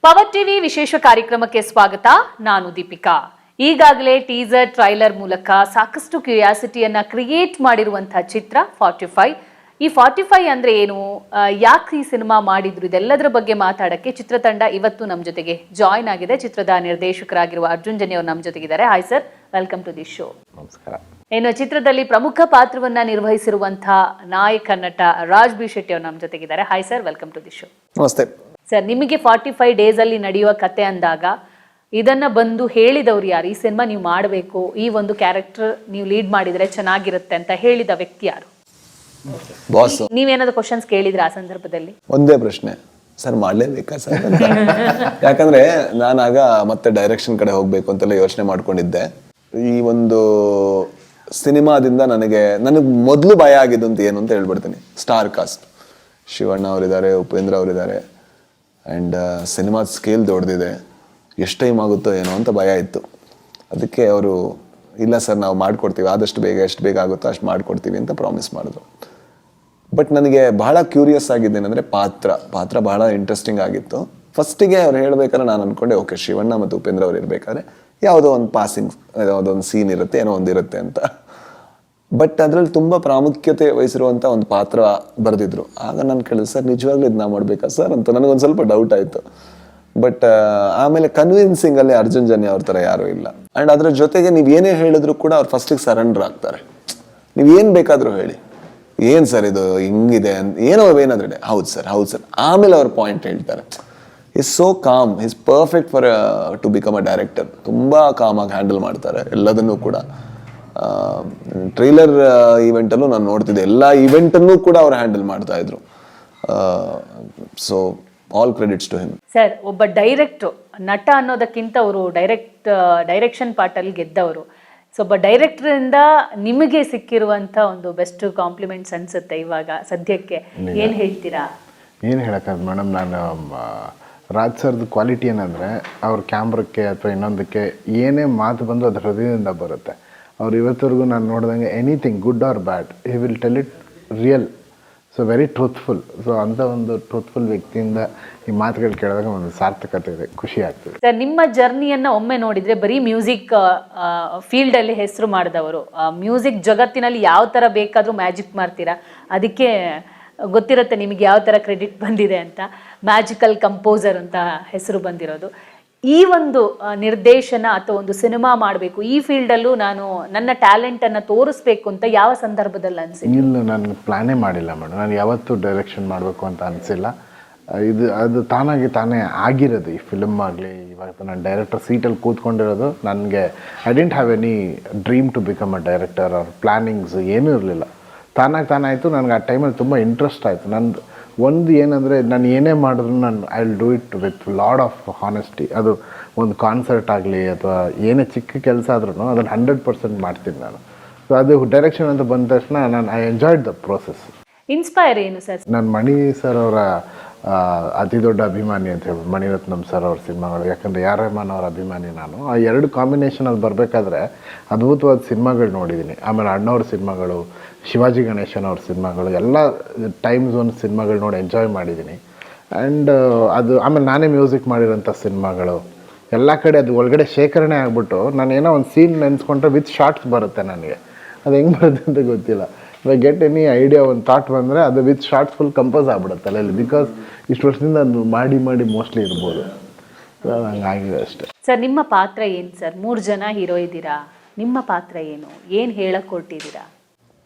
Power TV ವಿಶೇಷ ಕಾರ್ಯಕ್ರಮಕ್ಕೆ ಸ್ವಾಗತ. ನಾನು ದೀಪಿಕಾ. ಈಗಾಗಲೇ ಟೀಸರ್ ಟ್ರೈಲರ್ ಮೂಲಕ ಸಾಕಷ್ಟು ಕ್ಯೂರಿಯಾಸಿಟಿಯನ್ನ ಕ್ರಿಯೇಟ್ ಮಾಡಿರುವಂತಹ ಚಿತ್ರ 45. ಈ 45 ಅಂದ್ರೆ ಏನು, ಯಾಕೆ ಈ ಸಿನಿಮಾ ಮಾಡಿದ್ರು, ಇದೆಲ್ಲದರ ಬಗ್ಗೆ ಮಾತಾಡಕ್ಕೆ ಚಿತ್ರತಂಡ ಇವತ್ತು ನಮ್ಮ ಜೊತೆಗೆ ಜಾಯ್ನ್ ಆಗಿದೆ. ಚಿತ್ರದ ನಿರ್ದೇಶಕರಾಗಿರುವ ಅರ್ಜುನ್ ಜನಿ ಅವರು ನಮ್ಮ ಜೊತೆಗಿದ್ದಾರೆ. Hi sir, welcome to the show. ನಮಸ್ಕಾರ. ಇನ್ನು ಚಿತ್ರದಲ್ಲಿ ಪ್ರಮುಖ ಪಾತ್ರವನ್ನ ನಿರ್ವಹಿಸಿರುವಂತಹ ನಾಯಕ ನಟ ರಾಜ್ ಬಿ ಶೆಟ್ಟಿ ಅವರು ನಮ್ಮ ಜೊತೆಗಿದ್ದಾರೆ. Hi sir, welcome to the show. ನಮಸ್ತೆ ಸರ್. ನಿಮಗೆ 45 ಡೇಸ್ ಅಲ್ಲಿ ನಡೆಯುವ ಕತೆ ಅಂದಾಗ ಇದನ್ನ ಬಂದು ಹೇಳಿದವ್ರು ಯಾರು? ಈ ಸಿನಿಮಾ ನೀವು ಮಾಡಬೇಕು, ಈ ಒಂದು ಕ್ಯಾರೆಕ್ಟರ್ ನೀವು ಲೀಡ್ ಮಾಡಿದ್ರೆ ಚೆನ್ನಾಗಿರುತ್ತೆ ಅಂತ ಹೇಳಿದ ವ್ಯಕ್ತಿ ಯಾರು? ಬಾಸ್. ನೀವೇನಾದ್ರು ಕ್ವಶನ್ಸ್ ಕೇಳಿದ್ರೆ ಆ ಸಂದರ್ಭದಲ್ಲಿ? ಒಂದೇ ಪ್ರಶ್ನೆ, ಸರ್ ಮಾಡ್ಲೇಬೇಕಾ ಸರ್ ಅಂತ. ಯಾಕಂದ್ರೆ ನಾನಾಗ ಮತ್ತೆ ಡೈರೆಕ್ಷನ್ ಕಡೆ ಹೋಗ್ಬೇಕು ಅಂತೆಲ್ಲ ಯೋಚನೆ ಮಾಡ್ಕೊಂಡಿದ್ದೆ. ಈ ಒಂದು ಸಿನಿಮಾದಿಂದ ನನಗೆ ಮೊದಲು ಭಯ ಆಗಿದ್ದು ಅಂತ ಏನು ಅಂತ ಹೇಳ್ಬಿಡ್ತೀನಿ. ಸ್ಟಾರ್ ಕಾಸ್ಟ್, ಶಿವಣ್ಣ ಅವರಿದ್ದಾರೆ, ಉಪೇಂದ್ರ ಅವರಿದ್ದಾರೆ, ಆ್ಯಂಡ್ ಸಿನಿಮಾ ಸ್ಕೇಲ್ ದೊಡ್ಡದಿದೆ, ಎಷ್ಟು ಟೈಮ್ ಆಗುತ್ತೋ ಏನೋ ಅಂತ ಭಯ ಇತ್ತು. ಅದಕ್ಕೆ ಅವರು ಇಲ್ಲ ಸರ್ ನಾವು ಮಾಡಿಕೊಡ್ತೀವಿ, ಆದಷ್ಟು ಬೇಗ ಎಷ್ಟು ಬೇಗ ಆಗುತ್ತೋ ಅಷ್ಟು ಮಾಡಿಕೊಡ್ತೀವಿ ಅಂತ ಪ್ರಾಮಿಸ್ ಮಾಡಿದ್ರು. ಬಟ್ ನನಗೆ ಬಹಳ ಕ್ಯೂರಿಯಸ್ ಆಗಿದ್ದೇನೆಂದರೆ ಪಾತ್ರ ಬಹಳ ಇಂಟ್ರೆಸ್ಟಿಂಗ್ ಆಗಿತ್ತು. ಫಸ್ಟಿಗೆ ಅವ್ರು ಹೇಳ್ಬೇಕಾದ್ರೆ ನಾನು ಅಂದ್ಕೊಂಡೆ ಓಕೆ ಶಿವಣ್ಣ ಮತ್ತು ಉಪೇಂದ್ರ ಅವ್ರು ಇರಬೇಕಾದ್ರೆ ಯಾವುದೋ ಒಂದು ಪಾಸಿಂಗ್, ಯಾವುದೋ ಒಂದು ಸೀನ್ ಇರುತ್ತೆ, ಏನೋ ಒಂದು ಇರುತ್ತೆ ಅಂತ. ಬಟ್ ಅದರಲ್ಲಿ ತುಂಬ ಪ್ರಾಮುಖ್ಯತೆ ವಹಿಸಿರುವಂಥ ಒಂದು ಪಾತ್ರ ಬರೆದಿದ್ರು. ಆಗ ನಾನು ಕೇಳಿದೆ ಸರ್ ನಿಜವಾಗ್ಲೂ ಇದನ್ನ ಮಾಡಬೇಕಾ ಸರ್ ಅಂತ ನನಗೊಂದು ಸ್ವಲ್ಪ ಡೌಟ್ ಆಯಿತು. ಬಟ್ ಆಮೇಲೆ ಕನ್ವಿನ್ಸಿಂಗಲ್ಲಿ ಅರ್ಜುನ್ ಜನ್ಯ ಅವ್ರ ಥರ ಯಾರೂ ಇಲ್ಲ. ಆ್ಯಂಡ್ ಅದ್ರ ಜೊತೆಗೆ ನೀವು ಏನೇ ಹೇಳಿದ್ರು ಕೂಡ ಅವ್ರು ಫಸ್ಟಿಗೆ ಸರೆಂಡರ್ ಆಗ್ತಾರೆ. ನೀವು ಏನು ಬೇಕಾದರೂ ಹೇಳಿ, ಏನು ಸರ್ ಇದು ಹಿಂಗಿದೆ ಅಂತ ಏನೋ ಏನಾದ್ರೆ ಹೌದು ಸರ್ ಆಮೇಲೆ ಅವ್ರ ಪಾಯಿಂಟ್ ಹೇಳ್ತಾರೆ. Is so calm, is perfect for to become a director. ತುಂಬ ಕಾಮಾಗಿ ಹ್ಯಾಂಡಲ್ ಮಾಡ್ತಾರೆ ಎಲ್ಲದನ್ನೂ ಕೂಡ. ಟ್ರೈಲರ್ ಈವೆಂಟಲ್ಲೂ ನಾನು ನೋಡ್ತಿದ್ದೆ, ಎಲ್ಲ ಈವೆಂಟನ್ನು ಕೂಡ ಅವ್ರು ಹ್ಯಾಂಡಲ್ ಮಾಡ್ತಾ ಇದ್ರು. So all credits to him. Sir, ಒಬ್ಬ ಡೈರೆಕ್ಟರ್, ನಟ ಅನ್ನೋದಕ್ಕಿಂತ ಅವರು ಡೈರೆಕ್ಷನ್ ಪಾರ್ಟಲ್ಲಿ ಗೆದ್ದವರು. ಸೊ ಒಬ್ಬ ಡೈರೆಕ್ಟರ್ ಇಂದ ನಿಮಗೆ ಸಿಕ್ಕಿರುವಂತ ಒಂದು ಬೆಸ್ಟ್ ಕಾಂಪ್ಲಿಮೆಂಟ್ಸ್ ಅನ್ಸುತ್ತೆ ಇವಾಗ ಸದ್ಯಕ್ಕೆ. ಏನ್ ಹೇಳ್ತೀರಾ? ಏನು ಹೇಳಕ್ಕಾಗ ಮೇಡಮ್, ನಾನು ರಾಜ್ ಸರ್ದು ಕ್ವಾಲಿಟಿ ಏನಂದರೆ ಅವ್ರ ಕ್ಯಾಮ್ರಕ್ಕೆ ಅಥವಾ ಇನ್ನೊಂದಕ್ಕೆ ಏನೇ ಮಾತು ಬಂದು ಅದು ಹೃದಯದಿಂದ ಬರುತ್ತೆ. ಅವ್ರು ಇವತ್ತವರೆಗೂ ನಾನು ನೋಡಿದಂಗೆ anything good or bad he will tell it real. So very truthful. So ಅಂಥ ಒಂದು ಟ್ರೂತ್ಫುಲ್ ವ್ಯಕ್ತಿಯಿಂದ ಈ ಮಾತುಗಳು ಕೇಳಿದಾಗ ಒಂದು ಸಾರ್ಥಕತೆ ಇದೆ, ಖುಷಿ ಆಗ್ತದೆ. ಸರ್, ನಿಮ್ಮ ಜರ್ನಿಯನ್ನ ಒಮ್ಮೆ ನೋಡಿದ್ರೆ ಬರೀ ಮ್ಯೂಸಿಕ್ ಫೀಲ್ಡ್ ಅಲ್ಲಿ ಹೆಸರು ಮಾಡಿದವರು, ಮ್ಯೂಸಿಕ್ ಜಗತ್ತಿನಲ್ಲಿ ಯಾವ ತರ ಬೇಕಾದ್ರೂ ಮ್ಯಾಜಿಕ್ ಮಾಡ್ತೀರಾ. ಅದಕ್ಕೆ ಗೊತ್ತಿರುತ್ತೆ ನಿಮಗೆ ಯಾವ ತರ ಕ್ರೆಡಿಟ್ ಬಂದಿದೆ ಅಂತ. ಮ್ಯಾಜಿಕಲ್ ಕಂಪೋಸರ್ ಅಂತ ಹೆಸರು ಬಂದಿರೋದು. ಈ ಒಂದು ನಿರ್ದೇಶನ ಅಥವಾ ಒಂದು ಸಿನಿಮಾ ಮಾಡಬೇಕು, ಈ ಫೀಲ್ಡಲ್ಲೂ ನಾನು ನನ್ನ ಟ್ಯಾಲೆಂಟ್ ಅನ್ನ ತೋರಿಸ್ಬೇಕು ಅಂತ ಯಾವ ಸಂದರ್ಭದಲ್ಲಿ ಅನ್ಸಿಲ್ಲ? ಇಲ್ಲ, ನಾನು ಪ್ಲಾನೇ ಮಾಡಿಲ್ಲ ಮೇಡಮ್. ನಾನು ಯಾವತ್ತೂ ಡೈರೆಕ್ಷನ್ ಮಾಡಬೇಕು ಅಂತ ಅನಿಸಿಲ್ಲ. ಅದು ತಾನೇ ಆಗಿರೋದು. ಈ ಫಿಲ್ಮ್ ಆಗಲಿ, ಇವಾಗ ನಾನು ಡೈರೆಕ್ಟರ್ ಸೀಟಲ್ಲಿ ಕೂತ್ಕೊಂಡಿರೋದು. ನನಗೆ I didn't have any dream to become a director or plannings ಏನೂ ಇರಲಿಲ್ಲ. ತಾನಾಯಿತು. ನನಗೆ ಆ ಟೈಮಲ್ಲಿ ತುಂಬ ಇಂಟ್ರೆಸ್ಟ್ ಆಯಿತು. ನಂದು ಒಂದು ಏನಂದರೆ, ನಾನು ಏನೇ ಮಾಡಿದ್ರು I will do it with lot of honesty. ಅದು ಒಂದು ಕಾನ್ಸರ್ಟ್ ಆಗಲಿ ಅಥವಾ ಏನೇ ಚಿಕ್ಕ ಕೆಲಸ ಆದ್ರೂ ಅದನ್ನು 100% ಮಾಡ್ತೀನಿ ನಾನು. ಸೊ ಅದು ಡೈರೆಕ್ಷನ್ ಅಂತ ಬಂದ ತಕ್ಷಣ I enjoyed the process. Inspire ಏನು ಸರ್? ನಾನು ಮಣಿ ಸರ್ ಅವರ ಅತಿ ದೊಡ್ಡ ಅಭಿಮಾನಿ ಅಂತ ಹೇಳ್ಬೋದು. ಮಣಿರತ್ನಂ ಸರ್ ಅವ್ರ ಸಿನಿಮಾಗಳು, ಯಾಕಂದರೆ ಆರ್ ರೆಹಮಾನ್ ಅವರ ಅಭಿಮಾನಿ ನಾನು. ಆ ಎರಡು ಕಾಂಬಿನೇಷನಲ್ಲಿ ಬರಬೇಕಾದ್ರೆ ಅದ್ಭುತವಾದ ಸಿನಿಮಾಗಳು ನೋಡಿದ್ದೀನಿ. ಆಮೇಲೆ ಅಣ್ಣವ್ರ ಸಿನಿಮಾಗಳು, ಶಿವಾಜಿ ಗಣೇಶನ್ ಅವ್ರ ಸಿನಿಮಾಗಳು, ಎಲ್ಲ ಟೈಮ್ ಝೋನ್ ಸಿನಿಮಾಗಳು ನೋಡಿ ಎಂಜಾಯ್ ಮಾಡಿದ್ದೀನಿ. ಆ್ಯಂಡ್ ಅದು ಆಮೇಲೆ ನಾನೇ ಮ್ಯೂಸಿಕ್ ಮಾಡಿರೋಂಥ ಸಿನಿಮಾಗಳು ಎಲ್ಲ ಕಡೆ ಅದು ಒಳಗಡೆ ಶೇಖರಣೆ ಆಗಿಬಿಟ್ಟು ನಾನು ಏನೋ ಒಂದು ಸೀನ್ ನೆನೆಸ್ಕೊಂಡ್ರೆ ವಿತ್ ಶಾರ್ಟ್ಸ್ ಬರುತ್ತೆ ನನಗೆ. ಅದು ಹೆಂಗೆ ಬರುತ್ತೆ ಅಂತ ಗೊತ್ತಿಲ್ಲ. ಇವಾಗ ಗೆಟ್ ಎನಿ ಐಡಿಯಾ, ಒಂದು ಥಾಟ್ ಬಂದರೆ ಅದು ವಿತ್ ಶಾರ್ಟ್ಸ್ ಫುಲ್ ಕಂಪೋಸ್ ಆಗ್ಬಿಡುತ್ತೆ ಅಲ್ಲಿ. ಬಿಕಾಸ್ ಇಷ್ಟು ವರ್ಷದಿಂದ ಅದು ಮಾಡಿ ಮೋಸ್ಟ್ಲಿ ಇರ್ಬೋದು. ಹಂಗಾಗಿದೆ ಅಷ್ಟೇ. ಸರ್, ನಿಮ್ಮ ಪಾತ್ರ ಏನು ಸರ್? 3 ಜನ ಹೀರೋ ಇದ್ದೀರಾ, ನಿಮ್ಮ ಪಾತ್ರ ಏನು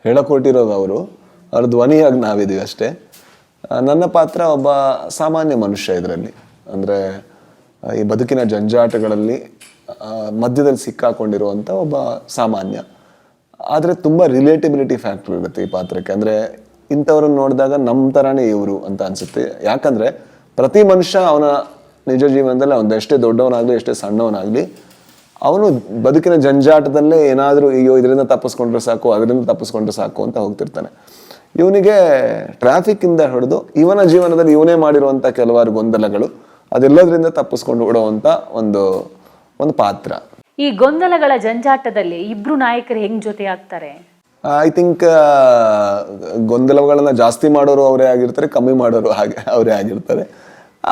ಹೇಳಕೊಟ್ಟಿರೋದು ಅವರು, ಅವ್ರ ಧ್ವನಿಯಾಗಿ ನಾವಿದ್ದೀವಿ ಅಷ್ಟೇ. ನನ್ನ ಪಾತ್ರ ಒಬ್ಬ ಸಾಮಾನ್ಯ ಮನುಷ್ಯ ಇದರಲ್ಲಿ. ಅಂದರೆ ಈ ಬದುಕಿನ ಜಂಜಾಟಗಳಲ್ಲಿ ಮಧ್ಯದಲ್ಲಿ ಸಿಕ್ಕಾಕೊಂಡಿರುವಂಥ ಒಬ್ಬ ಸಾಮಾನ್ಯ. ಆದರೆ ತುಂಬ ರಿಲೇಟಿಬಿಲಿಟಿ ಫ್ಯಾಕ್ಟರ್ ಇರುತ್ತೆ ಈ ಪಾತ್ರಕ್ಕೆ. ಅಂದರೆ ಇಂಥವ್ರನ್ನ ನೋಡಿದಾಗ ನಮ್ಮ ಥರನೇ ಇವರು ಅಂತ ಅನಿಸುತ್ತೆ. ಯಾಕಂದರೆ ಪ್ರತಿ ಮನುಷ್ಯ ಅವನ ನಿಜ ಜೀವನದಲ್ಲಿ ಅವನು ಎಷ್ಟೇ ದೊಡ್ಡವನಾಗಲಿ ಎಷ್ಟೇ ಸಣ್ಣವನಾಗಲಿ ಅವನು ಬದುಕಿನ ಜಂಜಾಟದಲ್ಲೇ ಏನಾದರೂ ಅಯ್ಯೋ ಇದರಿಂದ ತಪ್ಪಿಸ್ಕೊಂಡ್ರೆ ಸಾಕು, ಅದರಿಂದ ತಪ್ಪಿಸ್ಕೊಂಡ್ರೆ ಸಾಕು ಅಂತ ಹೋಗ್ತಿರ್ತಾನೆ. ಇವನಿಗೆ ಟ್ರಾಫಿಕ್ಕಿಂದ ಹಿಡಿದು ಇವನ ಜೀವನದಲ್ಲಿ ಇವನೇ ಮಾಡಿರುವಂಥ ಕೆಲವಾರು ಗೊಂದಲಗಳು, ಅದೆಲ್ಲದರಿಂದ ತಪ್ಪಿಸ್ಕೊಂಡು ಬಿಡುವಂಥ ಒಂದು ಪಾತ್ರ. ಈ ಗೊಂದಲಗಳ ಜಂಜಾಟದಲ್ಲಿ ಇಬ್ರು ನಾಯಕರು ಹೆಂಗ್ ಜೊತೆ ಆಗ್ತಾರೆ? ಐ ಥಿಂಕ್ ಗೊಂದಲಗಳನ್ನ ಜಾಸ್ತಿ ಮಾಡೋರು ಅವರೇ ಆಗಿರ್ತಾರೆ, ಕಮ್ಮಿ ಮಾಡೋರು ಅವರೇ ಆಗಿರ್ತಾರೆ.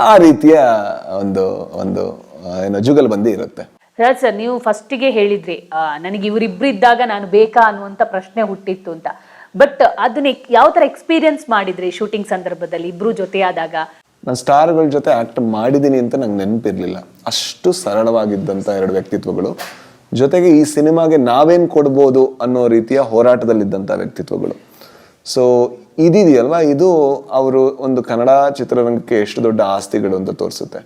ಆ ರೀತಿಯ ಒಂದು ಒಂದು ಏನೋ ಜುಗಲ್ಬಂದಿ ಇರುತ್ತೆ. ರಾಜ್ ಸರ್, ನೀವು ಫಸ್ಟಿಗೆ ಹೇಳಿದ್ರಿ ನನಗೆ ಇವರಿಬ್ರು ಇದ್ದಾಗ ನಾನು ಬೇಕಾ ಅನ್ನುವಂಥ ಪ್ರಶ್ನೆ ಹುಟ್ಟಿತ್ತು ಅಂತ. ಬಟ್ ಅದನ್ನ ಯಾವ ಥರ ಎಕ್ಸ್ಪೀರಿಯನ್ಸ್ ಮಾಡಿದ್ರಿ ಶೂಟಿಂಗ್ ಸಂದರ್ಭದಲ್ಲಿ ಇಬ್ರು ಜೊತೆಯಾದಾಗ? ನಾನು ಸ್ಟಾರ್ಗಳ ಜೊತೆ ಆಕ್ಟ್ ಮಾಡಿದ್ದೀನಿ ಅಂತ ನಂಗೆ ನೆನಪಿರ್ಲಿಲ್ಲ. ಅಷ್ಟು ಸರಳವಾಗಿದ್ದಂಥ ಎರಡು ವ್ಯಕ್ತಿತ್ವಗಳು, ಜೊತೆಗೆ ಈ ಸಿನಿಮಾಗೆ ನಾವೇನು ಕೊಡ್ಬೋದು ಅನ್ನೋ ರೀತಿಯ ಹೋರಾಟದಲ್ಲಿದ್ದಂಥ ವ್ಯಕ್ತಿತ್ವಗಳು. ಸೊ ಇದೆಯಲ್ವಾ, ಇದು ಅವರು ಒಂದು ಕನ್ನಡ ಚಿತ್ರರಂಗಕ್ಕೆ ಎಷ್ಟು ದೊಡ್ಡ ಆಸ್ತಿಗಳು ಅಂತ ತೋರಿಸುತ್ತೆ.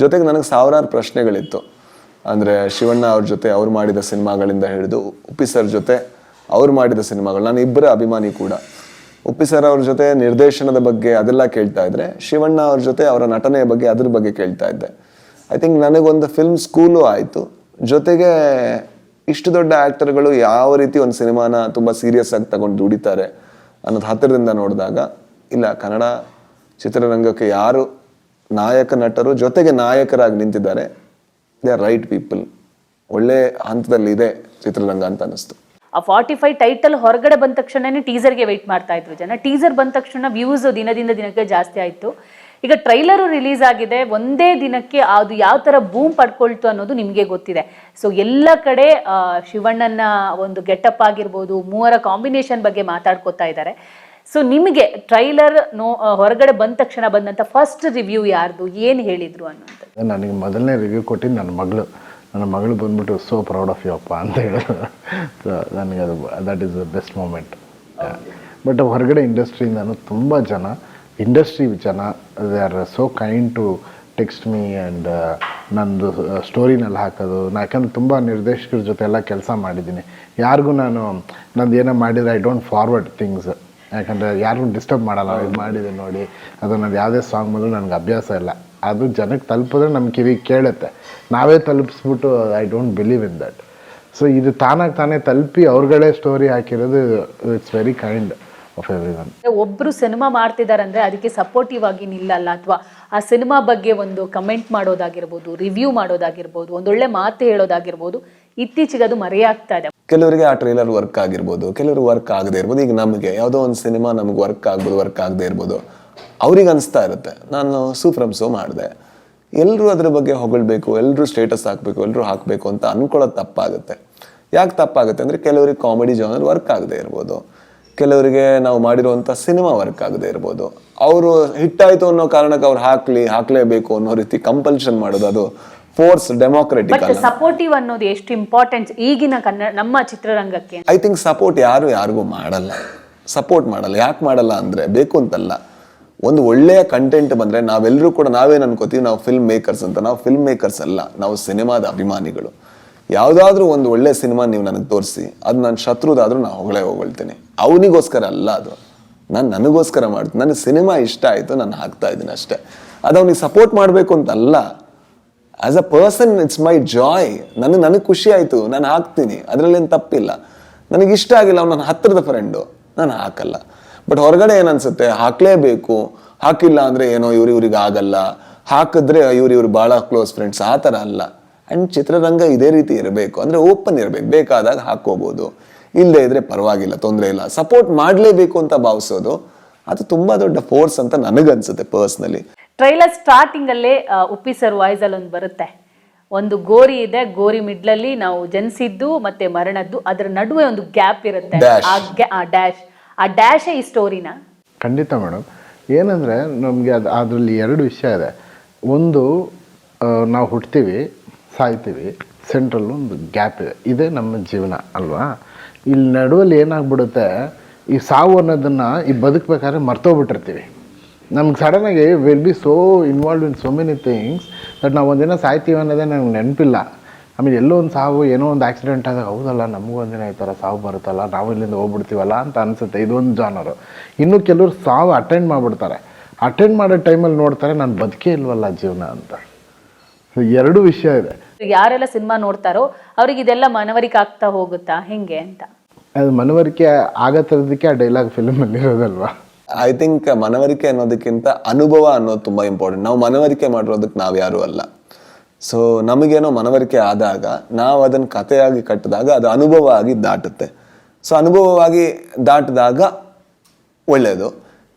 ಜೊತೆಗೆ ನನಗೆ ಸಾವಿರಾರು ಪ್ರಶ್ನೆಗಳಿತ್ತು. ಅಂದರೆ ಶಿವಣ್ಣ ಅವ್ರ ಜೊತೆ ಅವ್ರು ಮಾಡಿದ ಸಿನಿಮಾಗಳಿಂದ ಹಿಡಿದು ಉಪ್ಪಿ ಸರ್ ಜೊತೆ ಅವ್ರು ಮಾಡಿದ ಸಿನಿಮಾಗಳು, ನಾನು ಇಬ್ಬರ ಅಭಿಮಾನಿ ಕೂಡ. ಉಪ್ಪಿ ಸರ್ ಅವ್ರ ಜೊತೆ ನಿರ್ದೇಶನದ ಬಗ್ಗೆ ಅದೆಲ್ಲ ಕೇಳ್ತಾ ಇದ್ರೆ, ಶಿವಣ್ಣ ಅವ್ರ ಜೊತೆ ಅವರ ನಟನೆಯ ಬಗ್ಗೆ ಅದ್ರ ಬಗ್ಗೆ ಕೇಳ್ತಾ ಇದ್ದೆ. ಐ ಥಿಂಕ್ ನನಗೊಂದು ಫಿಲ್ಮ್ ಸ್ಕೂಲು ಆಯಿತು. ಜೊತೆಗೆ ಇಷ್ಟು ದೊಡ್ಡ ಆ್ಯಕ್ಟರ್ಗಳು ಯಾವ ರೀತಿ ಒಂದು ಸಿನಿಮಾನ ತುಂಬ ಸೀರಿಯಸ್ ಆಗಿ ತಗೊಂಡು ದುಡಿತಾರೆ ಅನ್ನೋದು ಹತ್ತಿರದಿಂದ ನೋಡಿದಾಗ, ಇಲ್ಲ ಕನ್ನಡ ಚಿತ್ರರಂಗಕ್ಕೆ ಯಾರು ನಾಯಕ ನಟರು ಜೊತೆಗೆ ನಾಯಕರಾಗಿ ನಿಂತಿದ್ದಾರೆ, ದೇ ಆರ್ ರೈಟ್ ಪೀಪಲ್. ಒಳ್ಳೆ ಹಂತದಲ್ಲಿ ಇದೆ ಚಿತ್ರರಂಗ ಅಂತ ಅನ್ನಿಸ್ತು. ಆ 45 ಟೈಟಲ್ ಹೊರಗಡೆ ಬಂದ ತಕ್ಷಣನೇ ಟೀಸರ್ಗೆ ವೆಯ್ಟ್ ಮಾಡ್ತಾ ಇದ್ರು ಜನ. ಟೀಸರ್ ಬಂದ ತಕ್ಷಣ ವ್ಯೂಸ್ ದಿನದಿಂದ ದಿನಕ್ಕೆ ಜಾಸ್ತಿ ಆಯಿತು. ಈಗ ಟ್ರೈಲರು ರಿಲೀಸ್ ಆಗಿದೆ, ಒಂದೇ ದಿನಕ್ಕೆ ಅದು ಯಾವ ಥರ ಬೂಮ್ ಪಡ್ಕೊಳ್ತು ಅನ್ನೋದು ನಿಮಗೆ ಗೊತ್ತಿದೆ. ಸೊ ಎಲ್ಲ ಕಡೆ ಶಿವಣ್ಣನ ಒಂದು ಗೆಟಪ್ ಆಗಿರ್ಬೋದು, ಮೂವರ ಕಾಂಬಿನೇಷನ್ ಬಗ್ಗೆ ಮಾತಾಡ್ಕೋತಾ ಇದ್ದಾರೆ. ಸೊ ನಿಮಗೆ ಟ್ರೈಲರ್ ಹೊರಗಡೆ ಬಂದ ತಕ್ಷಣ ಬಂದಂಥ ಫಸ್ಟ್ ರಿವ್ಯೂ ಯಾರ್ದು, ಏನು ಹೇಳಿದ್ರು ಅನ್ನೋಂಥದ್ದು? ನನಗೆ ಮೊದಲನೇ ರಿವ್ಯೂ ಕೊಟ್ಟಿದ್ದು ನನ್ನ ಮಗಳು ಬಂದ್ಬಿಟ್ಟು ಸೋ ಪ್ರೌಡ್ ಆಫ್ ಯು ಅಪ್ಪ ಅಂತ ಹೇಳಿದ್ರು. ಸೊ ನನಗೆ ಅದು that is the best moment. But ಹೊರಗಡೆ ಇಂಡಸ್ಟ್ರಿಯಿಂದನೂ ತುಂಬ ಜನ, ಇಂಡಸ್ಟ್ರಿ ಜನ they are so kind to text me and ನಂದು ಸ್ಟೋರಿನಲ್ಲಿ ಹಾಕೋದು. ಯಾಕಂದರೆ ತುಂಬ ನಿರ್ದೇಶಕರ ಜೊತೆ ಎಲ್ಲ ಕೆಲಸ ಮಾಡಿದ್ದೀನಿ. ಯಾರಿಗೂ ನಂದು ಏನೋ ಮಾಡಿದರೆ ಐ ಡೋಂಟ್ ಫಾರ್ವರ್ಡ್ ಥಿಂಗ್ಸ್. ಯಾಕಂದರೆ ಯಾರಿಗೂ ಡಿಸ್ಟರ್ಬ್ ಮಾಡಲ್ಲ. ಇದು ಮಾಡಿದೆ ನೋಡಿ, ಅದು ನಂದು ಯಾವುದೇ ಸಾಂಗ್ ಬಂದರೂ ನನಗೆ ಅಭ್ಯಾಸ ಇಲ್ಲ. ಅದು ಜನಕ್ಕೆ ತಲುಪಿದ್ರೆ ನಮ್ಮ ಕಿವಿಗೆ ಕೇಳುತ್ತೆ. ನಾವೇ ತಲುಪಿಸ್ಬಿಟ್ಟು I don't believe in that. So ಇದು ತಾನೇ ತಲುಪಿ ಅವ್ರಗಳೇ ಸ್ಟೋರಿ ಹಾಕಿರೋದು, it's very kind of everyone. ಒಬ್ಬರು ಸಿನಿಮಾ ಮಾಡ್ತಿದ್ದಾರೆ ಅಂದರೆ ಅದಕ್ಕೆ ಸಪೋರ್ಟಿವ್ ಆಗಿ ನಿಲ್ಲಲ್ಲ, ಅಥವಾ ಆ ಸಿನಿಮಾ ಬಗ್ಗೆ ಒಂದು ಕಮೆಂಟ್ ಮಾಡೋದಾಗಿರ್ಬೋದು, ರಿವ್ಯೂ ಮಾಡೋದಾಗಿರ್ಬೋದು, ಒಂದೊಳ್ಳೆ ಮಾತು ಹೇಳೋದಾಗಿರ್ಬೋದು, ಇತ್ತೀಚೆಗೆ ಅದು ಮರೆಯಾಗ್ತಾ ಇದೆ. ಕೆಲವರಿಗೆ ಆ ಟ್ರೈಲರ್ ವರ್ಕ್ ಆಗಿರ್ಬೋದು, ಕೆಲವರು ವರ್ಕ್ ಆಗದೆ ಇರ್ಬೋದು. ಈಗ ನಮಗೆ ಯಾವುದೋ ಒಂದು ಸಿನಿಮಾ ನಮ್ಗೆ ವರ್ಕ್ ಆಗ್ಬೋದು, ವರ್ಕ್ ಆಗದೆ ಇರ್ಬೋದು. ಅವ್ರಿಗೆ ಅನಿಸ್ತಾ ಇರುತ್ತೆ ನಾನು ಸೂಫ್ರಮ್ ಸೋ ಮಾಡಿದೆ, ಎಲ್ಲರೂ ಅದ್ರ ಬಗ್ಗೆ ಹೊಗಳ್ಬೇಕು, ಎಲ್ಲರೂ ಸ್ಟೇಟಸ್ ಹಾಕಬೇಕು, ಎಲ್ಲರೂ ಹಾಕಬೇಕು ಅಂತ ಅನ್ಕೊಳ್ಳೋದು ತಪ್ಪಾಗುತ್ತೆ. ಯಾಕೆ ತಪ್ಪಾಗುತ್ತೆ ಅಂದರೆ, ಕೆಲವರಿಗೆ ಕಾಮಿಡಿ ಜಾನರ್ ವರ್ಕ್ ಆಗದೆ ಇರ್ಬೋದು, ಕೆಲವರಿಗೆ ನಾವು ಮಾಡಿರುವಂಥ ಸಿನಿಮಾ ವರ್ಕ್ ಆಗದೆ ಇರ್ಬೋದು. ಅವರು ಹಿಟ್ಟಾಯಿತು ಅನ್ನೋ ಕಾರಣಕ್ಕೆ ಅವ್ರು ಹಾಕಲೇಬೇಕು ಅನ್ನೋ ರೀತಿ ಕಂಪಲ್ಷನ್ ಮಾಡೋದು, ಅದು ಫೋರ್ಸ್ ಡೆಮೋಕ್ರೆಟಿಕ್ ಅಲ್ಲ. ಸಪೋರ್ಟಿವ್ ಅನ್ನೋದು ಎಷ್ಟು ಇಂಪಾರ್ಟೆಂಟ್ ಈಗಿನ ನಮ್ಮ ಚಿತ್ರರಂಗಕ್ಕೆ? ಐ ಥಿಂಕ್ ಸಪೋರ್ಟ್ ಯಾರಿಗೂ ಮಾಡಲ್ಲ, ಸಪೋರ್ಟ್ ಮಾಡಲ್ಲ. ಯಾಕೆ ಮಾಡಲ್ಲ ಅಂದರೆ, ಬೇಕು ಅಂತಲ್ಲ. ಒಂದು ಒಳ್ಳೆಯ ಕಂಟೆಂಟ್ ಬಂದರೆ ನಾವೆಲ್ಲರೂ ಕೂಡ ನಾವೇನು ಅನ್ಕೋತೀವಿ, ನಾವು ಫಿಲ್ಮ್ ಮೇಕರ್ಸ್ ಅಂತ. ನಾವು ಫಿಲ್ಮ್ ಮೇಕರ್ಸ್ ಅಲ್ಲ, ನಾವು ಸಿನಿಮಾದ ಅಭಿಮಾನಿಗಳು. ಯಾವುದಾದ್ರೂ ಒಂದು ಒಳ್ಳೆ ಸಿನಿಮಾ ನೀವು ನನಗೆ ತೋರಿಸಿ, ಅದು ನನ್ನ ಶತ್ರುದಾದ್ರೂ ನಾನು ಹೊಗಳ್ತೀನಿ. ಅವನಿಗೋಸ್ಕರ ಅಲ್ಲ, ಅದು ನನಗೋಸ್ಕರ ಮಾಡ್ತೀನಿ. ನನಗೆ ಸಿನಿಮಾ ಇಷ್ಟ ಆಯಿತು, ನಾನು ಹಾಕ್ತಾ ಇದ್ದೀನಿ ಅಷ್ಟೇ. ಅದು ಅವನಿಗೆ ಸಪೋರ್ಟ್ ಮಾಡಬೇಕು ಅಂತಲ್ಲ. As a person it's my Joy. ನನಗೆ ಖುಷಿ ಆಯಿತು, ನಾನು ಹಾಕ್ತೀನಿ, ಅದರಲ್ಲೇನು ತಪ್ಪಿಲ್ಲ. ನನಗೆ ಇಷ್ಟ ಆಗಿಲ್ಲ, ಅವ್ನು ನನ್ನ ಹತ್ತಿರದ ಫ್ರೆಂಡು, ನಾನು ಹಾಕಲ್ಲ. ಬಟ್ ಹೊರಗಡೆ ಏನನ್ಸುತ್ತೆ, ಹಾಕಲೇಬೇಕು, ಹಾಕಿಲ್ಲ ಅಂದರೆ ಏನೋ ಇವ್ರಿಗೆ ಆಗಲ್ಲ, ಹಾಕಿದ್ರೆ ಇವ್ರು ಭಾಳ ಕ್ಲೋಸ್ ಫ್ರೆಂಡ್ಸ್, ಆ ಥರ ಅಲ್ಲ. ಆ್ಯಂಡ್ ಚಿತ್ರರಂಗ ಇದೇ ರೀತಿ ಇರಬೇಕು, ಅಂದರೆ ಓಪನ್ ಇರಬೇಕು. ಬೇಕಾದಾಗ ಹಾಕ್ಕೋಬೋದು, ಇಲ್ಲದೆ ಇದ್ರೆ ಪರವಾಗಿಲ್ಲ, ತೊಂದರೆ ಇಲ್ಲ. ಸಪೋರ್ಟ್ ಮಾಡಲೇಬೇಕು ಅಂತ ಭಾವಿಸೋದು ಅದು ತುಂಬ ದೊಡ್ಡ ಫೋರ್ಸ್ ಅಂತ ನನಗನ್ಸುತ್ತೆ ಪರ್ಸ್ನಲಿ. ಟ್ರೈಲರ್ ಸ್ಟಾರ್ಟಿಂಗ್ ಅಲ್ಲೇ ಉಪ್ಪಿ ಸರ್ ವಾಯ್ಸ್ ಅಲ್ಲಿ ಒಂದು ಬರುತ್ತೆ, ಒಂದು ಗೋರಿ ಇದೆ, ಗೋರಿ ಮಿಡ್ಲಲ್ಲಿ ನಾವು ಜನಿಸಿದ್ದು ಮತ್ತೆ ಮರಣದ್ದು, ಅದರ ನಡುವೆ ಒಂದು ಗ್ಯಾಪ್ ಇರುತ್ತೆ, ಆ ಡ್ಯಾಶ್ ಈ ಸ್ಟೋರಿನ. ಖಂಡಿತ ಮೇಡಮ್. ಏನಂದರೆ ನಮಗೆ ಅದರಲ್ಲಿ ಎರಡು ವಿಷಯ ಇದೆ. ಒಂದು, ನಾವು ಹುಟ್ತೀವಿ, ಸಾಯ್ತೀವಿ, ಸೆಂಟ್ರಲ್ ಒಂದು ಗ್ಯಾಪ್ ಇದೆ. ಇದೇ ನಮ್ಮ ಜೀವನ ಅಲ್ವಾ? ಇಲ್ಲಿ ನಡುವಲ್ಲಿ ಏನಾಗ್ಬಿಡುತ್ತೆ, ಈ ಸಾವು ಅನ್ನೋದನ್ನು ಈ ಬದುಕಬೇಕಾದ್ರೆ ಮರ್ತೋಗ್ಬಿಟ್ಟಿರ್ತೀವಿ. ನಮ್ಗೆ ಸಡನ್ನಾಗಿ will be so involve in so many things that ನಾವು ಒಂದಿನ ಸಾಯ್ತೀವಿ ಅನ್ನೋದೇ ನನಗೆ ನೆನಪಿಲ್ಲ. ಆಮೇಲೆ ಎಲ್ಲೋ ಒಂದು ಸಾವು, ಏನೋ ಒಂದು ಆಕ್ಸಿಡೆಂಟ್ ಆದಾಗ, ಹೌದಲ್ಲ ನಮಗೂ ಒಂದಿನ ಈ ಥರ ಸಾವು ಬರುತ್ತಲ್ಲ, ನಾವು ಇಲ್ಲಿಂದ ಹೋಗ್ಬಿಡ್ತೀವಲ್ಲ ಅಂತ ಅನಿಸುತ್ತೆ. ಇದೊಂದು ಜಾನರು. ಇನ್ನು ಕೆಲವರು ಸಾವು ಅಟೆಂಡ್ ಮಾಡಿಬಿಡ್ತಾರೆ. ಅಟೆಂಡ್ ಮಾಡೋ ಟೈಮಲ್ಲಿ ನೋಡ್ತಾರೆ, ನಾನು ಬದುಕೇ ಇಲ್ವಲ್ಲ ಜೀವನ ಅಂತ. ಸೊ ಎರಡು ವಿಷಯ ಇದೆ. ಯಾರೆಲ್ಲ ಸಿನಿಮಾ ನೋಡ್ತಾರೋ ಅವ್ರಿಗೆ ಇದೆಲ್ಲ ಮನವರಿಕೆ ಆಗ್ತಾ ಹೋಗುತ್ತಾ ಹೆಂಗೆ ಅಂತ? ಅದು ಮನವರಿಕೆ ಆಗತ್ತದಕ್ಕೆ ಆ ಡೈಲಾಗ್ ಫಿಲ್ಮಲ್ಲಿ ಇರೋದಲ್ವಾ? ಐ ಥಿಂಕ್ ಮನವರಿಕೆ ಅನ್ನೋದಕ್ಕಿಂತ ಅನುಭವ ಅನ್ನೋದು ತುಂಬ ಇಂಪಾರ್ಟೆಂಟ್. ನಾವು ಮನವರಿಕೆ ಮಾಡಿರೋದಕ್ಕೆ ನಾವು ಯಾರೂ ಅಲ್ಲ. ಸೊ ನಮಗೇನೋ ಮನವರಿಕೆ ಆದಾಗ ನಾವು ಅದನ್ನು ಕಥೆಯಾಗಿ ಕಟ್ಟಿದಾಗ ಅದು ಅನುಭವ ಆಗಿ ದಾಟುತ್ತೆ. ಸೊ ಅನುಭವವಾಗಿ ದಾಟಿದಾಗ ಒಳ್ಳೆಯದು.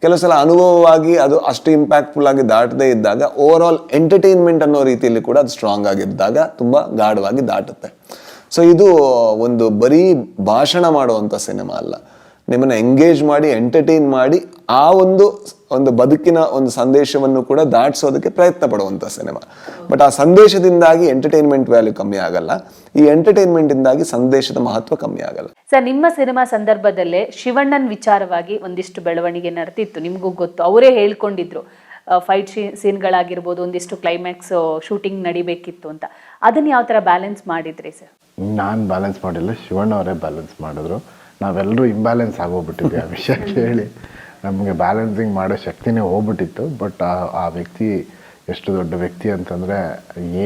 ಕೆಲವು ಸಲ ಅನುಭವವಾಗಿ ಅದು ಅಷ್ಟು ಇಂಪ್ಯಾಕ್ಟ್ಫುಲ್ ಆಗಿ ದಾಟದೇ ಇದ್ದಾಗ ಓವರ್ ಆಲ್ ಎಂಟರ್ಟೈನ್ಮೆಂಟ್ ಅನ್ನೋ ರೀತಿಯಲ್ಲಿ ಕೂಡ ಅದು ಸ್ಟ್ರಾಂಗ್ ಆಗಿದ್ದಾಗ ತುಂಬ ಗಾಢವಾಗಿ ದಾಟುತ್ತೆ. ಸೊ ಇದು ಒಂದು ಬರೀ ಭಾಷಣ ಮಾಡುವಂಥ ಸಿನಿಮಾ ಅಲ್ಲ, ನಿಮ್ಮನ್ನು ಎಂಗೇಜ್ ಮಾಡಿ ಎಂಟರ್ಟೈನ್ ಮಾಡಿ ಆ ಒಂದು ಬದುಕಿನ ಒಂದು ಸಂದೇಶವನ್ನು ಕೂಡ ದಾಟಿಸೋದಕ್ಕೆ ಪ್ರಯತ್ನ ಪಡುವಂಥ ಸಿನಿಮಾ. ಬಟ್ ಆ ಸಂದೇಶದಿಂದಾಗಿ ಎಂಟರ್ಟೈನ್ಮೆಂಟ್ ವ್ಯಾಲ್ಯೂ ಕಮ್ಮಿ ಆಗಲ್ಲ, ಈ ಎಂಟರ್ಟೈನ್ಮೆಂಟಿಂದಾಗಿ ಸಂದೇಶದ ಮಹತ್ವ ಕಮ್ಮಿ ಆಗಲ್ಲ. ಸರ್, ನಿಮ್ಮ ಸಿನಿಮಾ ಸಂದರ್ಭದಲ್ಲೇ ಶಿವಣ್ಣನ್ ವಿಚಾರವಾಗಿ ಒಂದಿಷ್ಟು ಬೆಳವಣಿಗೆ ನಡೆದಿತ್ತು, ನಿಮಗೂ ಗೊತ್ತು, ಅವರೇ ಹೇಳ್ಕೊಂಡಿದ್ರು ಫೈಟ್ ಸೀನ್ಗಳಾಗಿರ್ಬೋದು, ಒಂದಿಷ್ಟು ಕ್ಲೈಮ್ಯಾಕ್ಸ್ ಶೂಟಿಂಗ್ ನಡಿಬೇಕಿತ್ತು ಅಂತ. ಅದನ್ನ ಯಾವ ಥರ ಬ್ಯಾಲೆನ್ಸ್ ಮಾಡಿದ್ರಿ ಸರ್? ನಾನು ಬ್ಯಾಲೆನ್ಸ್ ಮಾಡಿಲ್ಲ, ಶಿವಣ್ಣ ಅವರೇ ಬ್ಯಾಲೆನ್ಸ್ ಮಾಡಿದ್ರು. ನಾವೆಲ್ಲರೂ ಇಂಬ್ಯಾಲೆನ್ಸ್ ಆಗೋಗ್ಬಿಟ್ಟಿದ್ವಿ ಆ ವಿಷಯ ಕೇಳಿ. ನಮಗೆ ಬ್ಯಾಲೆನ್ಸಿಂಗ್ ಮಾಡೋ ಶಕ್ತಿನೇ ಹೋಗ್ಬಿಟ್ಟಿತ್ತು. ಬಟ್ ಆ ವ್ಯಕ್ತಿ ಎಷ್ಟು ದೊಡ್ಡ ವ್ಯಕ್ತಿ ಅಂತಂದರೆ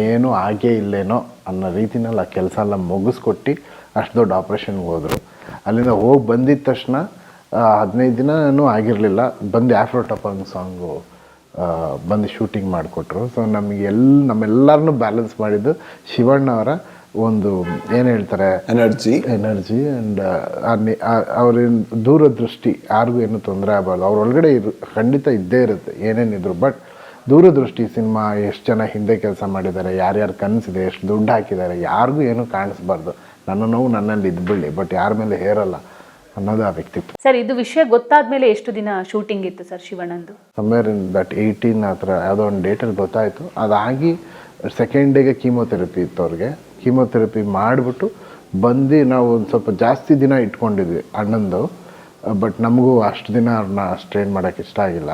ಏನೂ ಆಗೇ ಇಲ್ಲೇನೋ ಅನ್ನೋ ರೀತಿನಲ್ಲಿ ಆ ಕೆಲಸ ಎಲ್ಲ ಮುಗಿಸ್ಕೊಟ್ಟು ಅಷ್ಟು ದೊಡ್ಡ ಆಪ್ರೇಷನ್ಗೆ ಹೋದರು. ಅಲ್ಲಿಂದ ಹೋಗಿ ಬಂದಿದ್ದ ತಕ್ಷಣ 15 ದಿನವೂ ಆಗಿರಲಿಲ್ಲ, ಬಂದು ಆಫ್ರೋ ಟಪಾಂಗ್ ಸಾಂಗು ಬಂದು ಶೂಟಿಂಗ್ ಮಾಡಿಕೊಟ್ರು. ಸೊ ನಮ್ಮೆಲ್ಲರನ್ನೂ ಬ್ಯಾಲೆನ್ಸ್ ಮಾಡಿದ್ದು ಶಿವಣ್ಣ ಅವರ ಒಂದು ಏನು ಹೇಳ್ತಾರೆ ಎನರ್ಜಿ ಆ್ಯಂಡ್ ಅವ್ರ ದೂರದೃಷ್ಟಿ. ಯಾರಿಗೂ ಏನು ತೊಂದರೆ ಆಗಬಾರ್ದು, ಅವ್ರೊಳಗಡೆ ಖಂಡಿತ ಇದ್ದೇ ಇರುತ್ತೆ ಏನೇನಿದ್ರು. ಬಟ್ ದೂರದೃಷ್ಟಿ, ಸಿನಿಮಾ ಎಷ್ಟು ಜನ ಹಿಂದೆ ಕೆಲಸ ಮಾಡಿದ್ದಾರೆ, ಯಾರ್ಯಾರು ಕನಸಿದೆ, ಎಷ್ಟು ದುಡ್ಡು ಹಾಕಿದ್ದಾರೆ, ಯಾರಿಗೂ ಏನೂ ಕಾಣಿಸ್ಬಾರ್ದು, ನನ್ನ ನೋವು ನನ್ನಲ್ಲಿ ಇದ್ಬಿಡಲಿ, ಬಟ್ ಯಾರ ಮೇಲೆ ಹೇರಲ್ಲ ಅನ್ನೋದು ಆ ವ್ಯಕ್ತಿತ್ವ. ಸರ್, ಇದು ವಿಷಯ ಗೊತ್ತಾದ್ಮೇಲೆ ಎಷ್ಟು ದಿನ ಶೂಟಿಂಗ್ ಇತ್ತು ಸರ್ ಶಿವಣ್ಣಂದು? ಸಮ್ವೇರ್ ಇನ್ ದಟ್ 18 ಆ ಥರ ಯಾವುದೋ ಒಂದು ಡೇಟಲ್ಲಿ ಗೊತ್ತಾಯಿತು. ಅದಾಗಿ ಸೆಕೆಂಡ್ ಡೇಗೆ ಕೀಮೋಥೆರಪಿ ಇತ್ತು ಅವ್ರಿಗೆ. ಕೀಮೋಥೆರಪಿ ಮಾಡಿಬಿಟ್ಟು ಬಂದು ನಾವು ಒಂದು ಸ್ವಲ್ಪ ಜಾಸ್ತಿ ದಿನ ಇಟ್ಕೊಂಡಿದ್ವಿ ಅಣ್ಣಂದು. ಬಟ್ ನಮಗೂ ಅಷ್ಟು ದಿನ ಅವ್ರನ್ನ ಸ್ಟ್ರೈನ್ ಮಾಡೋಕ್ಕೆ ಇಷ್ಟ ಆಗಿಲ್ಲ.